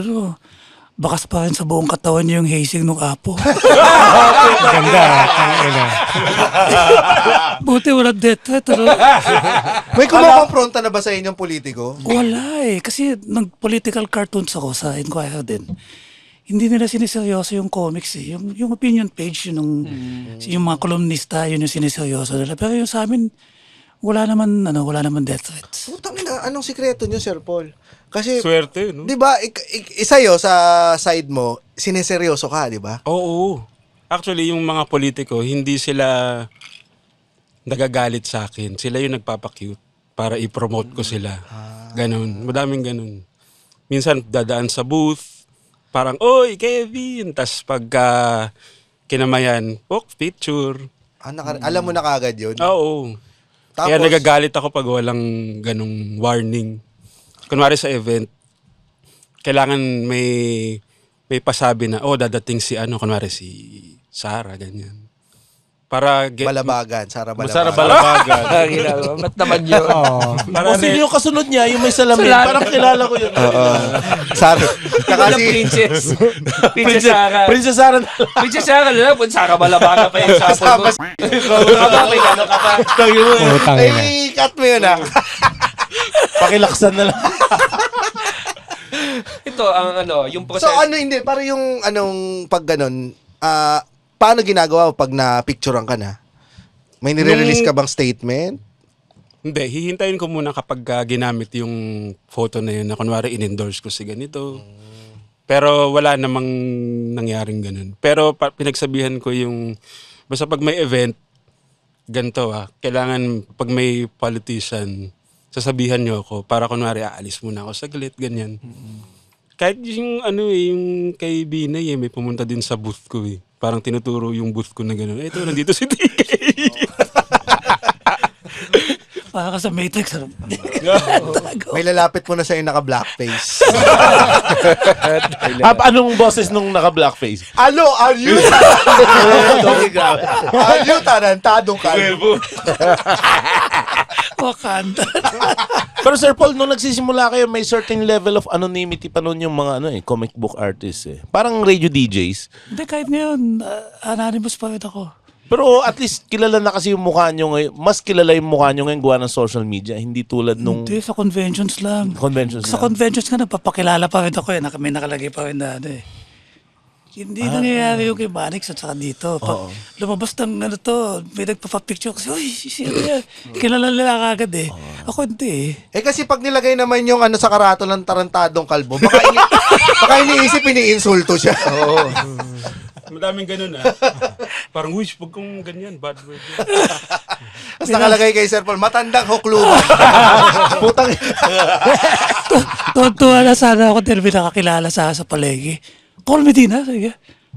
bakas pa rin sa buong katawan niya yung hazing ng apo. Ganda. Buti walang death threat. May kumakompronta na ba sa inyong politiko? Wala kasi nag-political cartoons ako sa Inquirer din. Hindi nila siniseryoso yung comics Yung opinion page, yung mga kolumnista, yun yung siniseryoso nila. Pero yung sa amin, wala naman death threats. Putang ina, anong sikreto niyo, Sir Paul? Kasi, swerte, no? Di ba, isayo sa side mo, sineseryoso ka, di ba? Oo. Actually, yung mga politiko, hindi sila nagagalit sa akin. Sila yung nagpapakute para i-promote ko sila. Ganon. Madaming ganon. Minsan, dadaan sa booth, parang, oy, Kevin! Tapos pagka kinamayan, picture. Alam mo na kagad yun? Oo. Tapos, kaya nagagalit ako pag walang ganong warning. Kunwari sa event, kailangan may pasabi na, dadating si kunwari si Sarah, ganyan. Para Balabagan, Sarah Balabagan. Sarah Balabagan. Ba't naman yun? O sino yung kasunod niya, yung may salamin. Parang kilala ko yun. Sarah. Princess. Princess Sarah. Princess Sarah. Princess Sarah na lang. Sarah Balabagan pa yung sapon mo. May gano'n ka pa. Cut mo yun Pakilaksan na lang. Ito, yung process. So hindi, para yung pag ganon, paano ginagawa pag na-picturean ka na? May nire-release ka bang statement? Hindi, hihintayin ko muna kapag ginamit yung photo na yun na kunwari in-endorse ko si ganito. Pero wala namang nangyaring ganun. Pero pinagsabihan ko yung, basta pag may event, ganito kailangan pag may politician, sasabihan niyo ako para kunwari aalis muna ako saglit, ganyan. Kahit yung yung kay Binay may pumunta din sa booth ko Parang tinuturo yung booth ko na gano'n. Ito, nandito si DK. Para ka sa Matrix. May lalapit mo na sa'yo naka-blackface. Anong boses nung naka-blackface? Are you tarantadong kalbo? Wakanda. Pero Sir Paul, nung nagsisimula kayo, may certain level of anonymity pa nun yung mga comic book artists Parang radio DJs. Hindi, kahit ngayon, anonymous pa rin ako. Pero at least kilala na kasi yung mukha nyo ngayon. Mas kilala yung mukha nyo ngayon gawa ng social media. Hindi tulad nung... Hindi, sa conventions lang. Sa conventions nga, nagpapakilala pa rin ako May nakalagay pa rin na Hindi nangyayari yung kay Manix at saka dito. Pag lumabas ng may nagpapapicture kasi, uy, sino yan? Kilala nila kagad Ako hindi kasi pag nilagay naman yung sa karato ng tarantadong kalbo, baka iniisip, iniinsulto siya. Madaming ganun Parang, wish, pag kung ganyan, bad word. Tapos nakalagay kay Sir Paul, matandang hukluban. Putang. Tuwa na sana ako dahil may nakakilala sa palengke. Paul Medina, sige.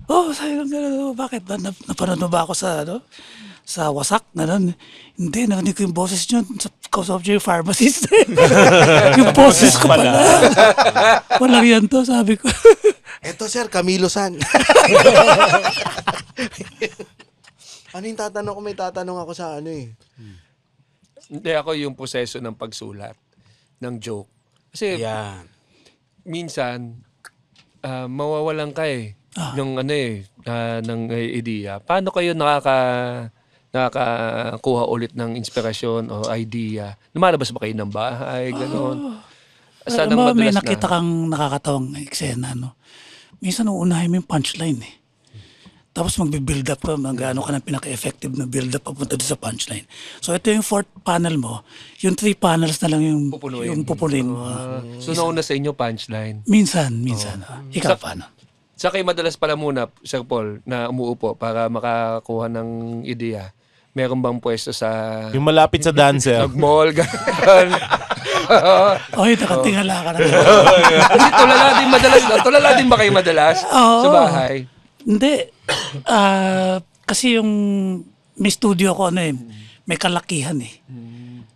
Sabi ko gano'n, bakit? Napanood mo ba ako sa, sa wasak? Gano'n. Hindi, narinig ko yung boses nyo. Kausap nyo yung pharmacist. Yung boses ko pala. Walang yan to, sabi ko. Eto sir, Camilo San. Ano yung tatanong ko? May tatanong ako sa ano eh. Hindi, ako yung proseso ng pagsulat ng joke. Kasi minsan, mawawalan ka ng ng idea. Paano kayo nakakakuha ulit ng inspirasyon o idea? Lumalabas ba kayo ng bahay? Ganon. May nakita kang nakakatawang eksena, no? Minsan uunahin mo yung punchline eh. Tapos magbe-build up ka, mag-ano ka ng pinaka-effective na build up papunta doon sa punchline. So ito yung 4th panel mo, yung 3 panels na lang yung pupunuin mo. So nauna sa inyo punchline? Minsan. Ikaw paano? Sa kayo madalas pala muna, Sir Paul, na umuupo para makakuha ng ideya. Meron bang pwesto sa... Yung malapit sa dancer. Nag-mall, gano'n. Nakatingala ka na. Kasi tulala din ba kayo madalas sa bahay? Hindi. Kasi yung may studio ako, may kalakihan eh.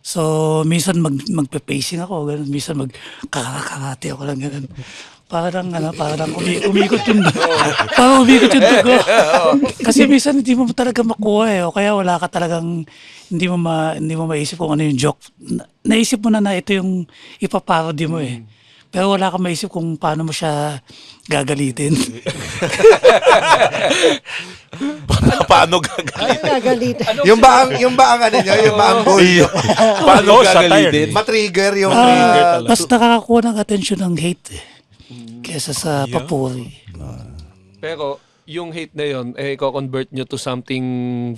So, minsan magpe-pacing ako, ganun. Minsan magkakarate ako lang, ganun. Parang umikot yung dugo. Kasi minsan hindi mo talaga makuha eh. O kaya wala ka talagang, hindi mo maisip kung ano yung joke. Naisip mo na ito yung ipaparody mo eh. Pero wala kang maisip kung paano mo siya gagalitin. Paano gagalitin? Yung ba ang goal? Paano gagalitin? Matrigger yung trigger. Mas nakakakuha ng atensyon ng hate eh. Kesa sa papuri. Pero yung hate na yun, i-convert nyo to something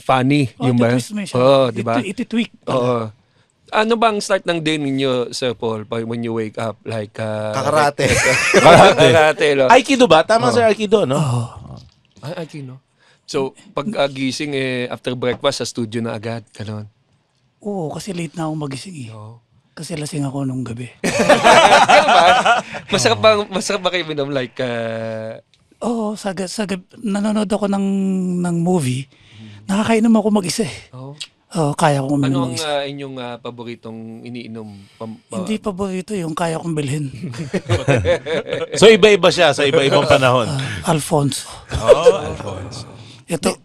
funny. Yung ba? Iti-twist mo siya. Diba? Iti-tweak. Ano bang start ng day ninyo, Sir Paul, when you wake up? Like, kakarate. Kakarate. Aikido ba? Tama sa Aikido, no? Aikido. So, pag gising, after breakfast, sa studio na agad. Ganon. Oo, kasi late na ako magising eh. Kasi lasing ako nung gabi. Masarap ba kayo minom? Like, Oo, sa nanonood ako ng movie. Nakakainom ako mag-isa eh. Kaya kong uminom mag-isa. Ano ang inyong paboritong iniinom? Hindi paborito, yung kaya kong bilhin. So iba-iba siya sa iba-ibang panahon. Alfonso. Alfonso. Ito.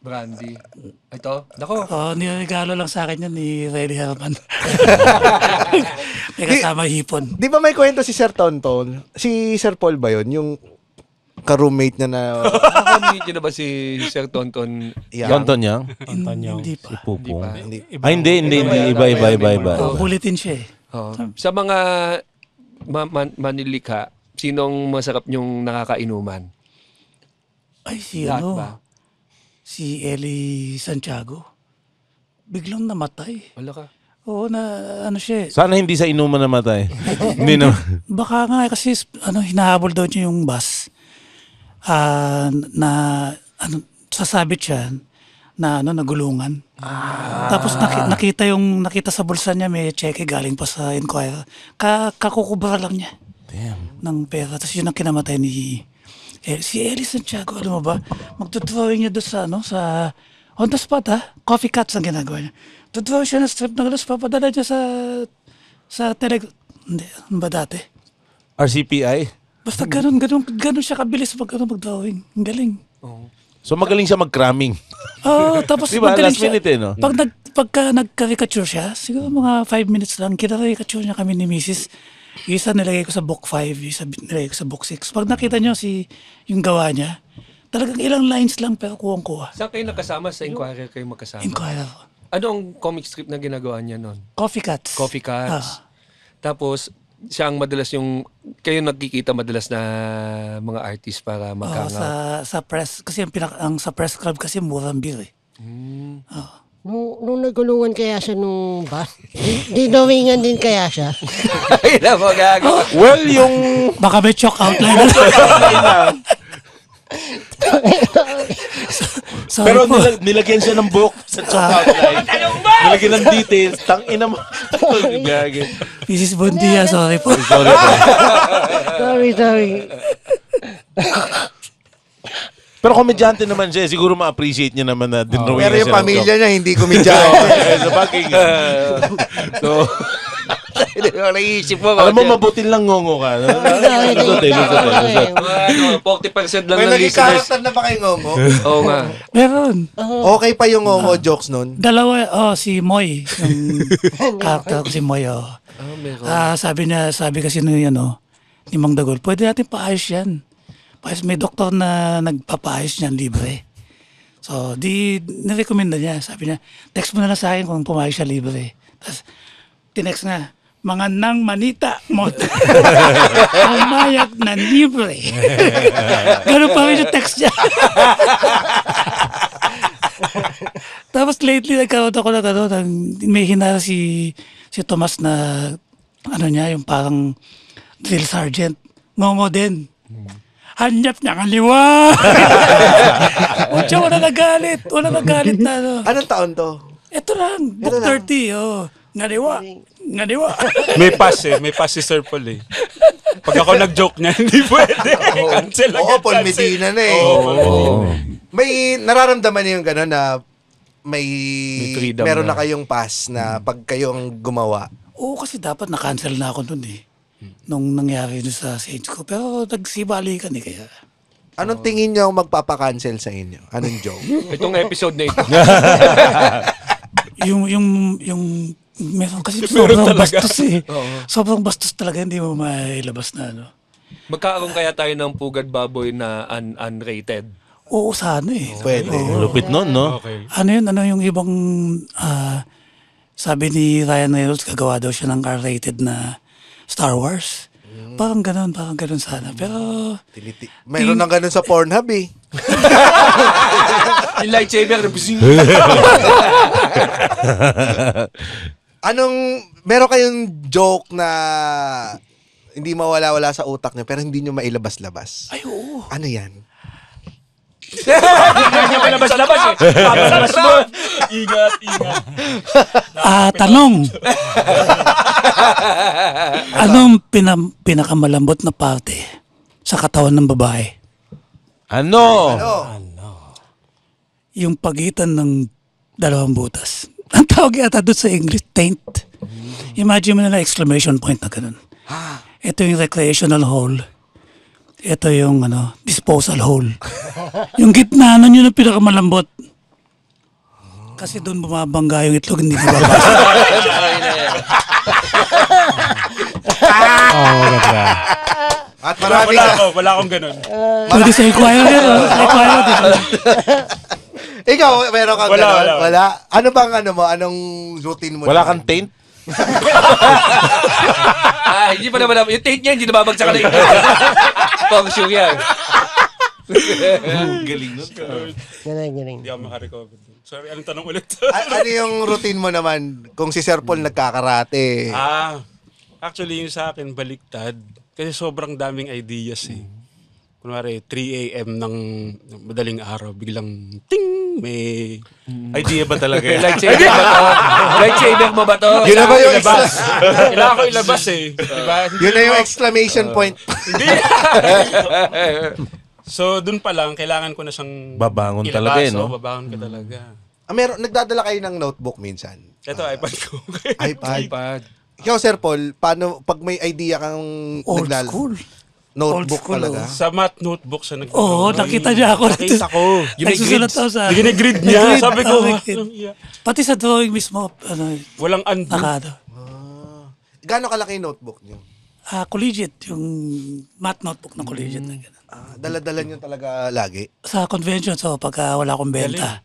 Brandy. Ito? Nako. Niregalo lang sa akin yan ni Reddy Herman. May kasama hipon. Di ba may kwento si Sir Tonton? Si Sir Paul ba yun? Yung ka-roommate niya na... Ka-roommate niya na ba si Sir Tonton? Tonton Yang? Hindi pa. Si Pupong? Hindi. Iba. Bulitin siya eh. Sa mga Manilikha, sinong masarap niyong nakakainuman? Ay, si Lahat ba? Si Eli Santiago. Biglang namatay. Wala ka? Oo, ano siya. Sana hindi sa inuman namatay. Hindi naman. Baka nga kasi hinahabol daw niya yung bus. Sasabit siya na nagulungan. Tapos nakita sa bulsa niya may cheque galing pa sa Inquirer. Kakukubra lang niya. Damn. Ng pera. Tapos yun ang kinamatay ni si Eli Santiago. Alam mo ba? Magdodrawing niya doon sa on the spot coffee cuts ang ginagawa niya. Dodrawing siya na strip na galas. Papadala niya sa hindi, ano ba dati? RCPI? Basta ganun siya kabilis mag-drawing. Ang galing. So magaling siya mag-cramming. Tapos diba, magaling last minute no? Pagka nag-caricature siya, siguro mga 5 minutes lang, kina-caricature niya kami ni Mrs. Isa nilagay ko sa book 5, isa nilagay ko sa book 6. Pag nakita niyo yung gawa niya, talagang ilang lines lang pero kuwang-kuha. Saan kayo nakasama? Sa Inquirer kayo magkasama? Inquirer. Ano ang comic strip na ginagawa niya nun? Coffee Cuts. Coffee Cuts. Tapos, siya ang madalas kayo nagkikita madalas na mga artist para mag-hangout. Sa press, kasi sa press club kasi murang beer eh. Nung nagulungan kaya siya nung bus, dinawingan din kaya siya. Ilan mo gagawa? Well, yung... Baka may chalk outline. Pero nilagyan siya ng book sa chalk outline. Nilagyan ng details. Tangina mo. Mrs. Bondia, sorry po. Sorry. Pero komedyante naman siya. Siguro ma-appreciate niya naman na dinrawing Pero yung siya ng pamilya joke. niya hindi komedyante. Sa bagay. So, Naisip mo. alam mo, mabuti lang ngongo ka. Ano, 40% lang May ng naging listeners. character na ba kay Ngongo? Oo nga. Meron. Okay pa yung Ngongo jokes nun? Dalawa, si Moy. Yung character ko si Moy, sabi kasi ni Mang Dagol, pwede natin paayos yan. May doktor na nagpapaayos niyan libre. So, nirekomenda niya. Sabi niya, text mo na lang sa akin kung pumayos siya libre. Tapos, tinext nga, mga nang manita mo. Umayag na libre. Ganun pa rin yung text niya. Tapos lately, nagkaroon ako ng may hinara si Tomas na, yung parang drill sergeant. Ngongo din. Hanyap niya ang liwa. Wala nagalit na. Anong taon to? Ito lang, book 30, Ngaliwa. May pass si Sir Paul eh. Pag ako nag-joke niya, hindi pwede. Cancel agad. Oo, Paul Medina na eh. May nararamdaman niyo yung gano'n na may meron na kayong pass na pag kayo ang gumawa. Oo, kasi dapat na-cancel na ako nun eh. Nung nangyari doon sa stage ko. Pero nagsibalikan eh kaya. Anong tingin niyo magpapakancel sa inyo? Anong joke? Itong episode na ito. yung meron kasi sobrang bastos eh. Sobrang bastos talaga, hindi mo mailabas na Magkakaroon kaya tayo ng Pugad Baboy na unrated? Oo, sana eh. Pwede. Lupit nun, no? Okay. Ano yung ibang sabi ni Ryan Reynolds, gagawa daw siya ng R-rated na Star Wars. Parang ganun sana. Pero Mayroon ng ganun sa Pornhub eh. Yung lightsaber. Meron kayong joke na hindi mawala-wala sa utak niyo pero hindi niyo mailabas-labas? Ay, oo. Ano yan? Hindi niya palabas-labas eh. Papalabas mo. Ingat. Tanong. Anong pinakamalambot na parte sa katawan ng babae? Ano? Yung pagitan ng dalawang butas. Ang tawag yata doon sa English, taint. Imagine mo na exclamation point na ganun. Ito yung recreational hole. Ito yung disposal hole. Yung gitna nun yun ang pinakamalambot. Kasi doon bumabangga yung itlog, hindi bumabasa. At marami Wala akong ganun. Pwede sa inquire yan. Ikaw, meron kang Wala, ganun? wala. Wala? Ano bang anong routine mo? Wala kang taint? Hindi pa naman. Yung tape niya, hindi nababagsak ka na yung Pang sure yan. Galing nun. Galing. Hindi ako makarecover. Sorry, anong tanong ulit? Ano yung routine mo naman kung si Sir Paul nagkakarate? Actually, yung sa akin, baliktad. Kasi sobrang daming ideas eh. Kunwari, 3 a.m. ng madaling araw, biglang ting! May idea ba talaga yan? Lightsaber mo ba to? Yun na ba yung kailangan ko ilabas eh. Diba? Yun na yung exclamation point. Hindi. So, dun pa lang, kailangan ko na siyang Babangon ilabas. talaga eh, no? Babangon ka talaga. Nagdadala kayo ng notebook minsan? Ito, iPad ko. iPad. Ikaw, Sir Paul, paano pag may idea kang Old school. Notebook Old school, talaga? Sa math notebook siya Oo, nakita niya ako. Nakita ko. Nagsusulat ako sa... Ginigrid niya. Sabi ko, pati sa drawing mismo, walang undo. nakado. Gaano kalaki yung notebook niyo? Collegiate, yung math notebook ng collegiate. Na ganun. Dala-dala niyo talaga lagi? Sa convention, so pagka wala akong benta.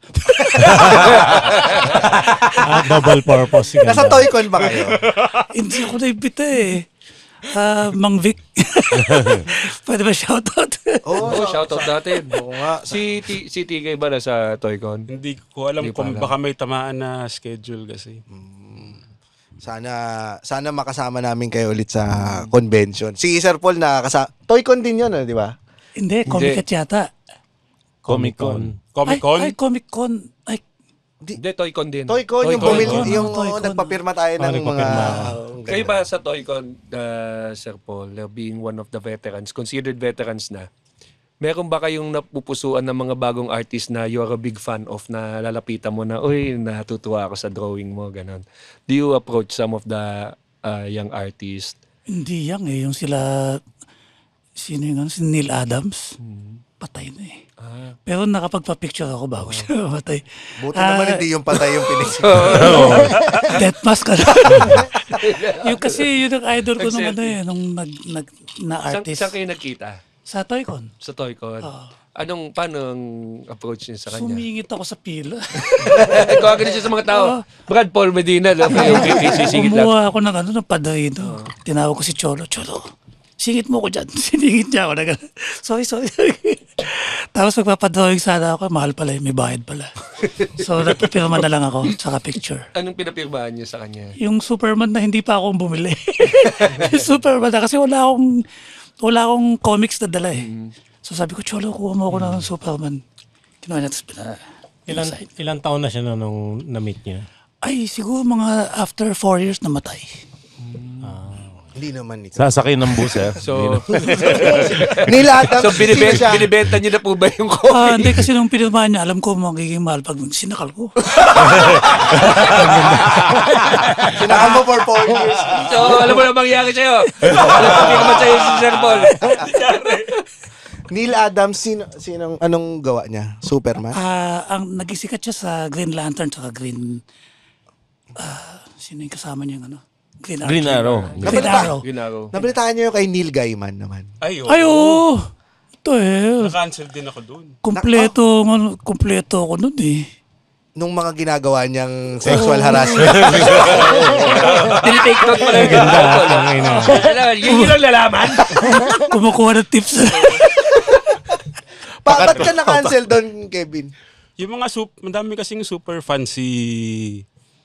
Double purpose. Nasa Toycon ba kayo? Hindi ako naimbita eh. Mang Vic. Pwede ba shoutout? Shoutout natin. Oo nga. Si TK ba na sa Toycon? Hindi ko alam kung baka may tamaan na schedule kasi. Sana makasama namin kayo ulit sa convention. Si Sir Paul Toycon din yun, di ba? Hindi, Comic-Con yata. Comic-Con. Comic-Con? Ay, Comic-Con. Ay, Hindi, Toycon din. Toycon, yung bumili, yung Toycon. nagpapirma tayo ng mga... Kayo ba sa Toycon, Sir Paul, being one of the veterans, considered veterans na, Meron ba kayong napupusuan ng mga bagong artist na you're a big fan of, na lalapitan mo na, uy, natutuwa ako sa drawing mo, ganon? Do you approach some of the young artists? Hindi yan eh. Yung sila, sino yung si Neil Adams, patay na eh. Pero nakapagpa-picture ako bago siya matay. Buti naman hindi yung patay yung pinicture. Death mask ka na. Yung kasi yun ang idol ko nung na artist. Saan kayo nagkita? Sa Toycon. Sa Toycon. Paano ang approach niyo sa kanya? Sumingit ako sa pila. Kung agad siya sa mga tao. Brad Paul Medina. Kumuha ako ng padrino. Tinawag ko si Cholo. Cholo, singit mo ko dyan. Siningit niya ako. Sorry. Tapos magpapadrawing sana ako. Mahal pala may bayad pala. So nagpipirma na lang ako. Saka picture. Anong pinapirmahan niyo sa kanya? Yung Superman na hindi pa akong bumili. Yung Superman na kasi wala akong comics na dala eh. So sabi ko, Cholo, kuha mo ako ng Superman. Kinuha niya, tapos Ilang taon na siya nung na-meet niya? Ay, siguro mga after 4 years namatay. Hindi naman ito. Sasakay ng bus, eh. So, Nilatang. So, binibenta niyo na po ba yung comic? Hindi, kasi nung pinirmahan niya, alam ko magiging mahal pag sinakal ko. Sinakal mo for 4 years. So, alam mo na mangyari sa'yo. Alam mo naman sa'yo si Sir Paul. Neil Adams, anong gawa niya? Superman? Ang nagisikat siya sa Green Lantern saka Green... sino yung kasama niya Green Arrow. Nabalitaan niyo yung kay Neil Gaiman naman. Ay, oo. Ito eh. Na-cancel din ako doon. Kompleto ako nun eh. Nung mga ginagawa niyang sexual harassment. Tinitake note pala yung ganda. Yun lang lalaman. Kumukuha ng tips. Ba't ka na-cancel doon, Kevin? Yung mga madami kasing super fan si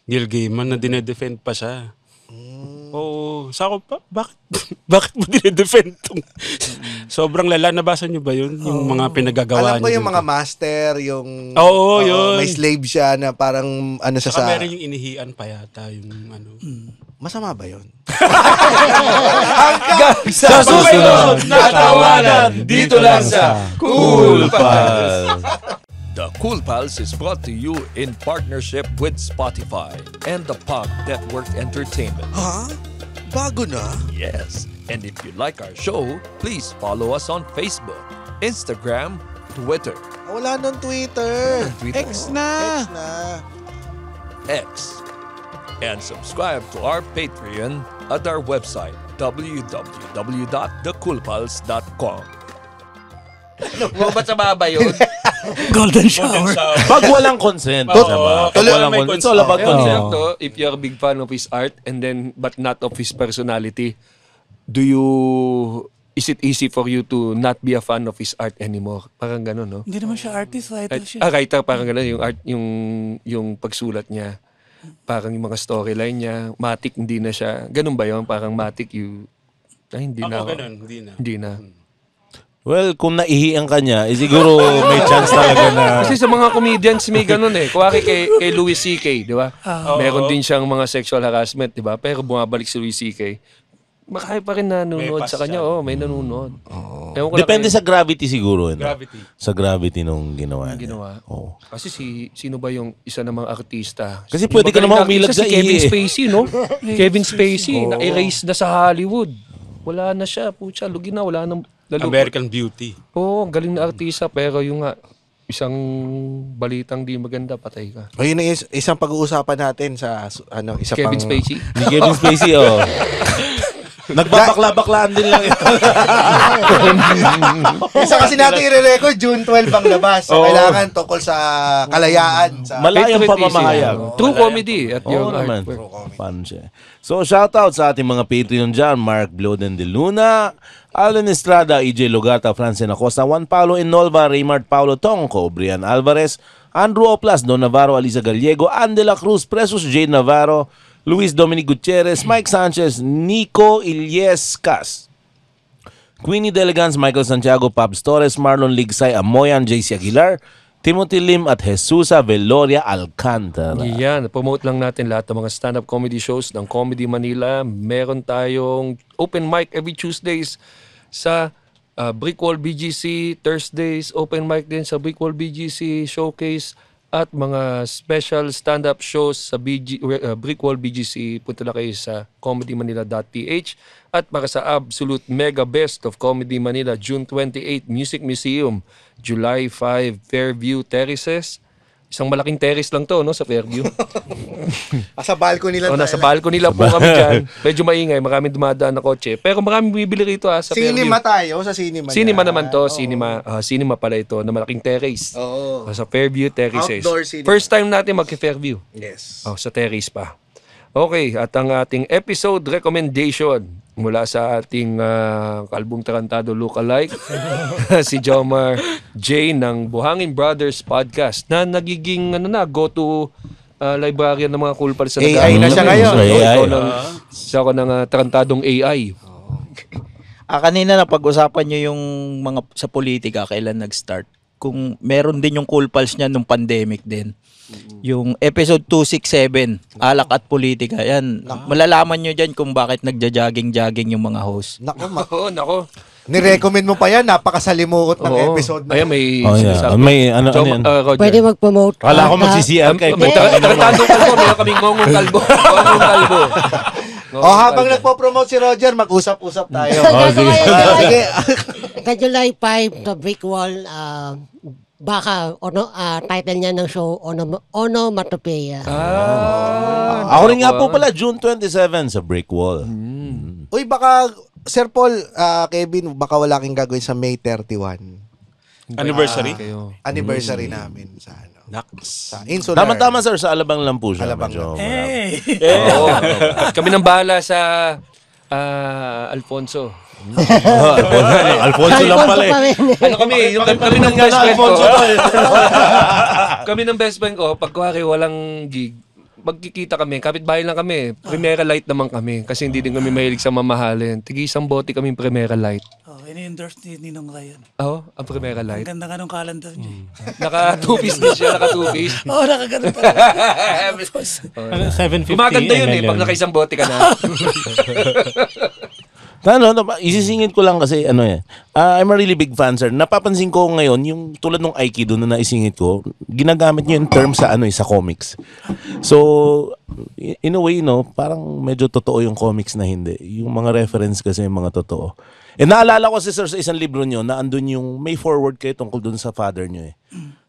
Neil Gaiman na dinedefend pa siya. Oo. Sa ako, bakit mo dinedefend tong? Sobrang lala. Nabasa niyo ba yun? Yung mga pinagagawa niya. Alam ko yung mga master, yung... Oo, yun. May slave siya na parang siya Saka sa... meron yung inihian pa yata. Yung Masama ba yun? Sa susunod na tawanan, dito lang sa Cool Pals. The Cool Pals is brought to you in partnership with Spotify and the Pod Network Entertainment. Huh? Bago na? Yes. And if you like our show, please follow us on Facebook, Instagram, Twitter. Wala nang Twitter. X na. X. And subscribe to our Patreon at our website, www.thecoolpals.com. Ba't sa baba yun? Golden shower. Pag walang consent. Pag walang consent. It's all about consent. If you're a big fan of his art but not of his personality, is it easy for you to not be a fan of his art anymore? Parang gano'n, no? Hindi naman siya artist, writer siya. Writer, parang gano'n. Yung art, yung pagsulat niya, parang yung mga storyline niya, matik, hindi na siya. Ganun ba yun? Parang matik, hindi na. Ganun, hindi na. Well, kung naihiang ka niya, siguro may chance talaga na... Kasi sa mga comedians may ganun eh. Kuwari kay Louis C.K., di ba? Meron din siyang mga sexual harassment, di ba? Pero bumabalik si Louis C.K. Makaya pa rin nanonood sa kanya. May nanonood. Depende sa gravity siguro. Gravity. Sa gravity nung ginawa niya. Kasi sino ba yung isa namang artista? Kasi pwede ka naman umilag sa Kevin Spacey, no? Kevin Spacey, na-erase na sa Hollywood. Wala na siya. Pucha, lugi na. Wala nang lalupot. American Beauty. Oo, galing na artista. Pero yung isang balitang di maganda, patay ka. O yun ang isang pag-uusapan natin sa isa Kevin pang... Spacey? Ni Kevin Spacey, Nagbabakla-baklaan din lang ito. Isa kasi natin i-record, June 12 ang labas. So, kailangan tungkol sa kalayaan. Sa Malayang pamamahayag. True comedy at yung artwork. Fun siya. So, shoutout sa ating mga Patreon dyan. Mark Bloden de Luna, Alan Estrada, EJ Logata, Francine Acosta, Juan Paulo Inolva, Raymart Paulo Tongco, Brian Alvarez, Andrew Oplas, Don Navarro, Aliza Gallego, Andela Cruz, Presos Jade Navarro, Luis Dominic Gutierrez, Mike Sanchez, Nico Ilyescas, Queenie Delegans, Michael Santiago, Pabs Torres, Marlon Ligsay, Amoyan, JC Aguilar, Timothy Lim at Jesusa Veloria Alcantara. Yan, promote lang natin lahat ng mga stand-up comedy shows ng Comedy Manila. Meron tayong open mic every Tuesdays sa Brickwall BGC, Thursdays, open mic din sa Brickwall BGC Showcase, at mga special stand-up shows sa Brickwall BGC. Punta na kayo sa comedymanila.ph. At para sa absolute mega best of Comedy Manila, June 28, Music Museum, July 5, Fairview Terraces. Isang malaking terrace lang to, no, sa Fairview. Sa balcony lang. Nasa balcony lang po kami dyan. Medyo maingay, maraming dumadaan na kotse. Pero maraming bibili rito sa Fairview. Cinema tayo, sa cinema. Cinema naman to, cinema pala ito, na malaking terrace. Oo. Sa Fairview Terraces. Outdoor cinema. First time natin mag-Fairview. Yes. Sa terrace pa. Okay, at ang ating episode recommendation mula sa ating kalbong tarantado lookalike, si Jomar J ng Buhangin Brothers Podcast na nagiging go-to librarian ng mga cool pals sa AI na siya ngayon. Siya ako ng tarantadong AI. Kanina na pag-usapan nyo yung mga sa politika, kailan nag-start. Kung meron din yung cool pals niya nung pandemic din. Yung episode 267, alak at politika, yan. Malalaman nyo dyan kung bakit nagja-jogging-jogging yung mga host. Nako. Nirecommend mo pa yan, napakasalimuot ng episode. Ayan, may yan. Pwede mag-promote. Kala ko magsi-CR kay Tarantadong kalbo, meron kaming ngongong kalbo. Habang nagpo-promote si Roger, mag-usap-usap tayo. Sige. July 5, The Brick Wall, baka title niya ng show Onomatopeia. Ako rin nga po pala June 27 sa Brick Wall. Uy, baka Sir Paul, Kevin, baka wala kang gagawin sa May 31. Anniversary? Anniversary namin sa sa Insular. Tama-tama sir, sa Alabang lang po siya. Alabang lang. Kami nang bahala sa Alfonso. Alfonso lang pala kami ng best friend ko. Kami ng best friend ko, pag walang gig, magkikita kami, kapitbahay lang kami. Primera Light naman kami kasi hindi din kami mahilig sa mamahalin. Tigi isang bote kaming Primera Light. Ini-endorse ni Ninong Ryan. Ang Primera Light. Ang ganda nga nung calendar niya. Naka-two-piece din siya, naka-two-piece. Nakaganda talaga. 750 Gumaganda yun pag naka-isang bote ka na. Isisingit ko lang kasi I'm a really big fan sir. Napapansin ko ngayon yung tulad ng Aikido na naisingit ko, ginagamit niyo yung term sa sa comics. So in a way parang medyo totoo yung comics na hindi. Yung mga reference kasi yung mga totoo. Naalala ko sir sa isang libro niyo na andun yung may forward kayo tungkol dun sa father niyo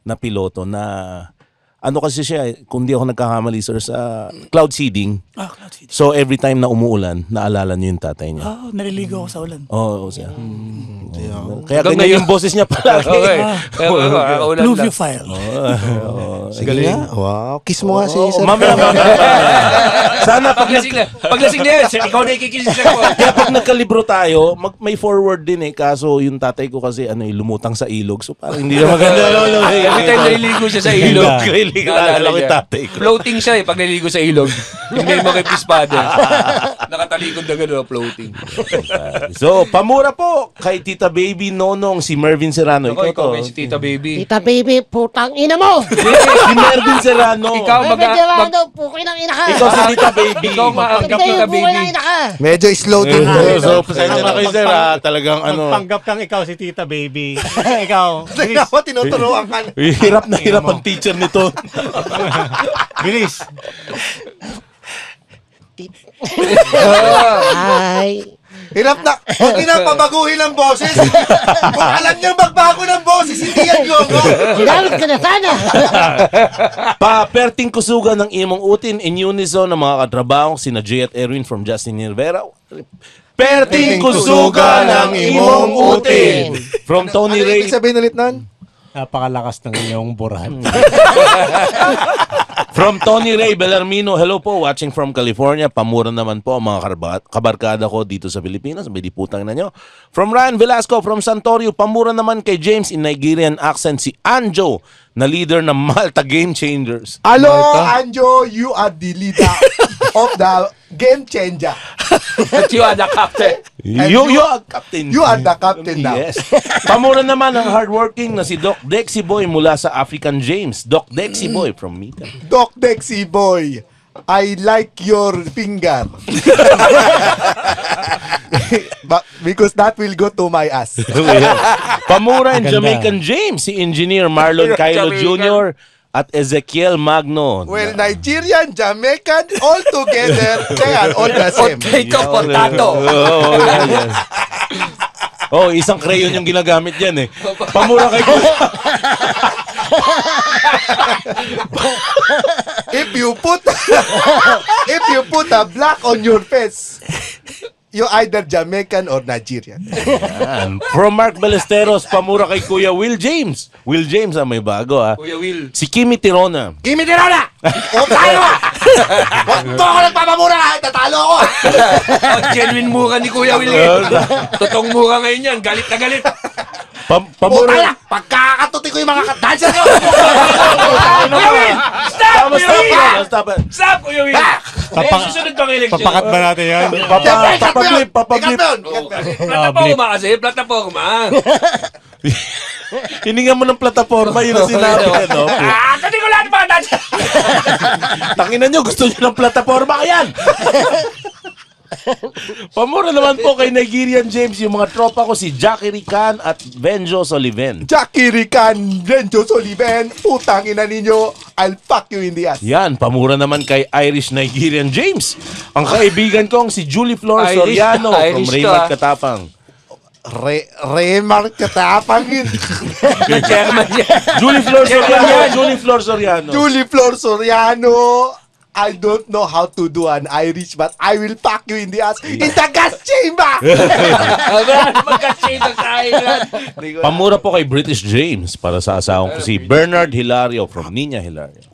na piloto na kasi siya, kung di ako nagkakamali sir, sa cloud seeding. Cloud seeding. So every time na umuulan, naalala niyo yung tatay niya. Naliligo ako sa ulan. Oo, siya. Kaya ganyan yung boses niya palagi. Pluviophile. Sige nga. Wow. Kiss mo nga si sir. Mamaya. Sana paglasing na yan, ikaw na ikikisis ako. Kaya pag nagkalibro tayo, may forward din kaso yung tatay ko kasi lumutang sa ilog. So parang hindi na maganda. Every time naliligo siya sa ilog. Naalala ko yung tatay ko. Floating siya pag naliligo sa ilog. Hindi mo kay Pispada. Nakatalikod na gano'n, floating. So, pamura po kay Tita Baby Nonong, si Mervin Serrano. Ikaw si Tita Baby. Tita Baby, putang ina mo! Si Mervin Serrano. Ikaw pukin ng ina ka! Ikaw si Tita Baby. Ikaw maanggap Tita Baby. Medyo slow din po. So, pasensya na kayo sir talagang Panggap kang ikaw si Tita Baby. Ikaw. Tinuturuan ka. Hirap na hirap ang teacher nito. Bilis. Ay. Hirap na. Huwag pabaguhin ang boses. Kung alam niyang magbago ng boses, hindi yan yogo. Ginamit ka na sana. Paperting kusugan ng imong utin in unison ng mga katrabaho sina Jay at Erwin from Justin Rivera. Perting kusugan ng imong utin. From Tony Ray. Ibig sabihin ulit nun? Napakalakas ng iyong burahan. From Tony Ray Bellarmino, hello po, watching from California. Pamura naman po ang mga kabarkada ko dito sa Pilipinas. May diputang na nyo. From Ryan Velasco, from Santorio, pamura naman kay James in Nigerian accent, si Anjo, na leader ng Malta Game Changers. Hello, Anjo, you are the leader of the Game Changer. But you are the captain. You are captain. You are the captain now. Yes. Pamura naman ang hardworking na si Doc Dexy Boy mula sa African James. Doc Dexy Boy from Mita. Doc Dexy Boy. I like your finger. Because that will go to my ass. Pamura and Jamaican James, si Engineer Marlon Cailo Jr. at Ezekiel Magno. Well, Nigerian, Jamaican, all together, they are all the same. Potato, potato. Oh, isang crayon yung ginagamit yan eh. Pamura kay if you put a black on your face, you're either Jamaican or Nigerian. Yan. From Mark Ballesteros, pamura kay Kuya Will James. Will James may bago Kuya Will. Si Kimi Tirona. Kimi Tirona! O tayo ka! Huwag to ako nagpapamura ka! Tatalo ako! Genuine mura ni Kuya Will. Totoong mura ngayon yan. Galit na galit. Pamura. Pagkakatuti ko yung mga dancer ko! Kuya Will! Stop, Kuya Will! Stop, Kuya Will! Susunod pang eleksyon. Papakat ba natin yan? Papablip. Plataforma kasi, plataforma. Hininga mo ng plataforma, yun ang sinabi. Kasi ko lahat mga dancer. Tanginan nyo, gusto nyo ng plataforma yan. Pamura naman po kay Nigerian James yung mga tropa ko si Jackie Rican at Benjo Soliven. Jackie Rican, Benjo Soliven, putang ina ninyo, I'll fuck you in the ass. Yan, pamura naman kay Irish Nigerian James. Ang kaibigan kong si Julie Flor Soriano from Raymart Katapang. Raymart Katapang yun. Julie Flor Soriano. Julie Flor Soriano. I don't know how to do an Irish, but I will fuck you in the ass in the gas chamber! Pamura po kay British James para sa asawang ko si Bernard Hilario from Niña Hilario.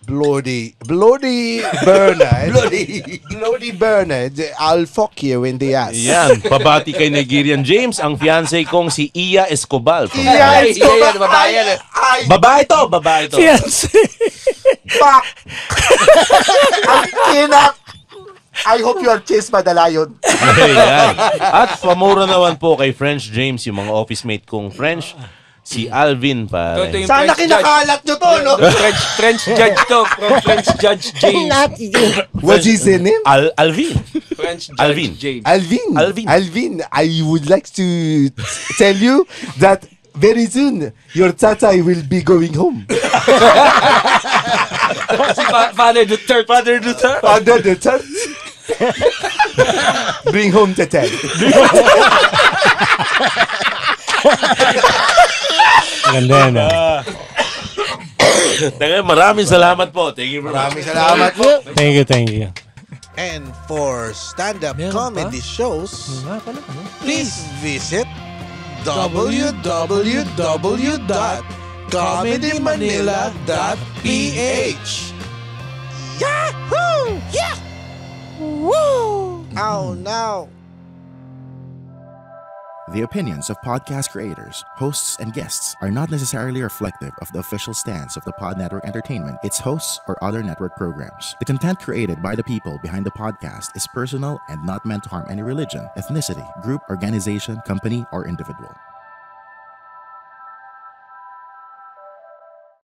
Bloody Bernard. Bloody Bernard. I'll fuck you in the ass. Yan, pabati kay Nigerian James, ang fiancé kong si Iya Escobar. Iya Escobar. Babae to. Fiancé. Fuck! I hope you are chased by the lion. Ayan. At pamura naman po kay French James, yung mga office mate kong French, si Alvin pa. Sana kinakalat nyo to, no? French judge to. From French Judge James. What's his name? Alvin. French Judge James. Alvin. I would like to tell you that very soon, your tata will be going home. Father Duterte. Bring home tata. Ganda yan. Maraming salamat po. Thank you. Maraming salamat po. Thank you. And for stand-up comedy shows, please visit www.comedymanila.ph. Yahoo! Yeah! Woo! Oh no! The opinions of podcast creators, hosts, and guests are not necessarily reflective of the official stance of the Pod Network Entertainment, its hosts, or other network programs. The content created by the people behind the podcast is personal and not meant to harm any religion, ethnicity, group, organization, company, or individual.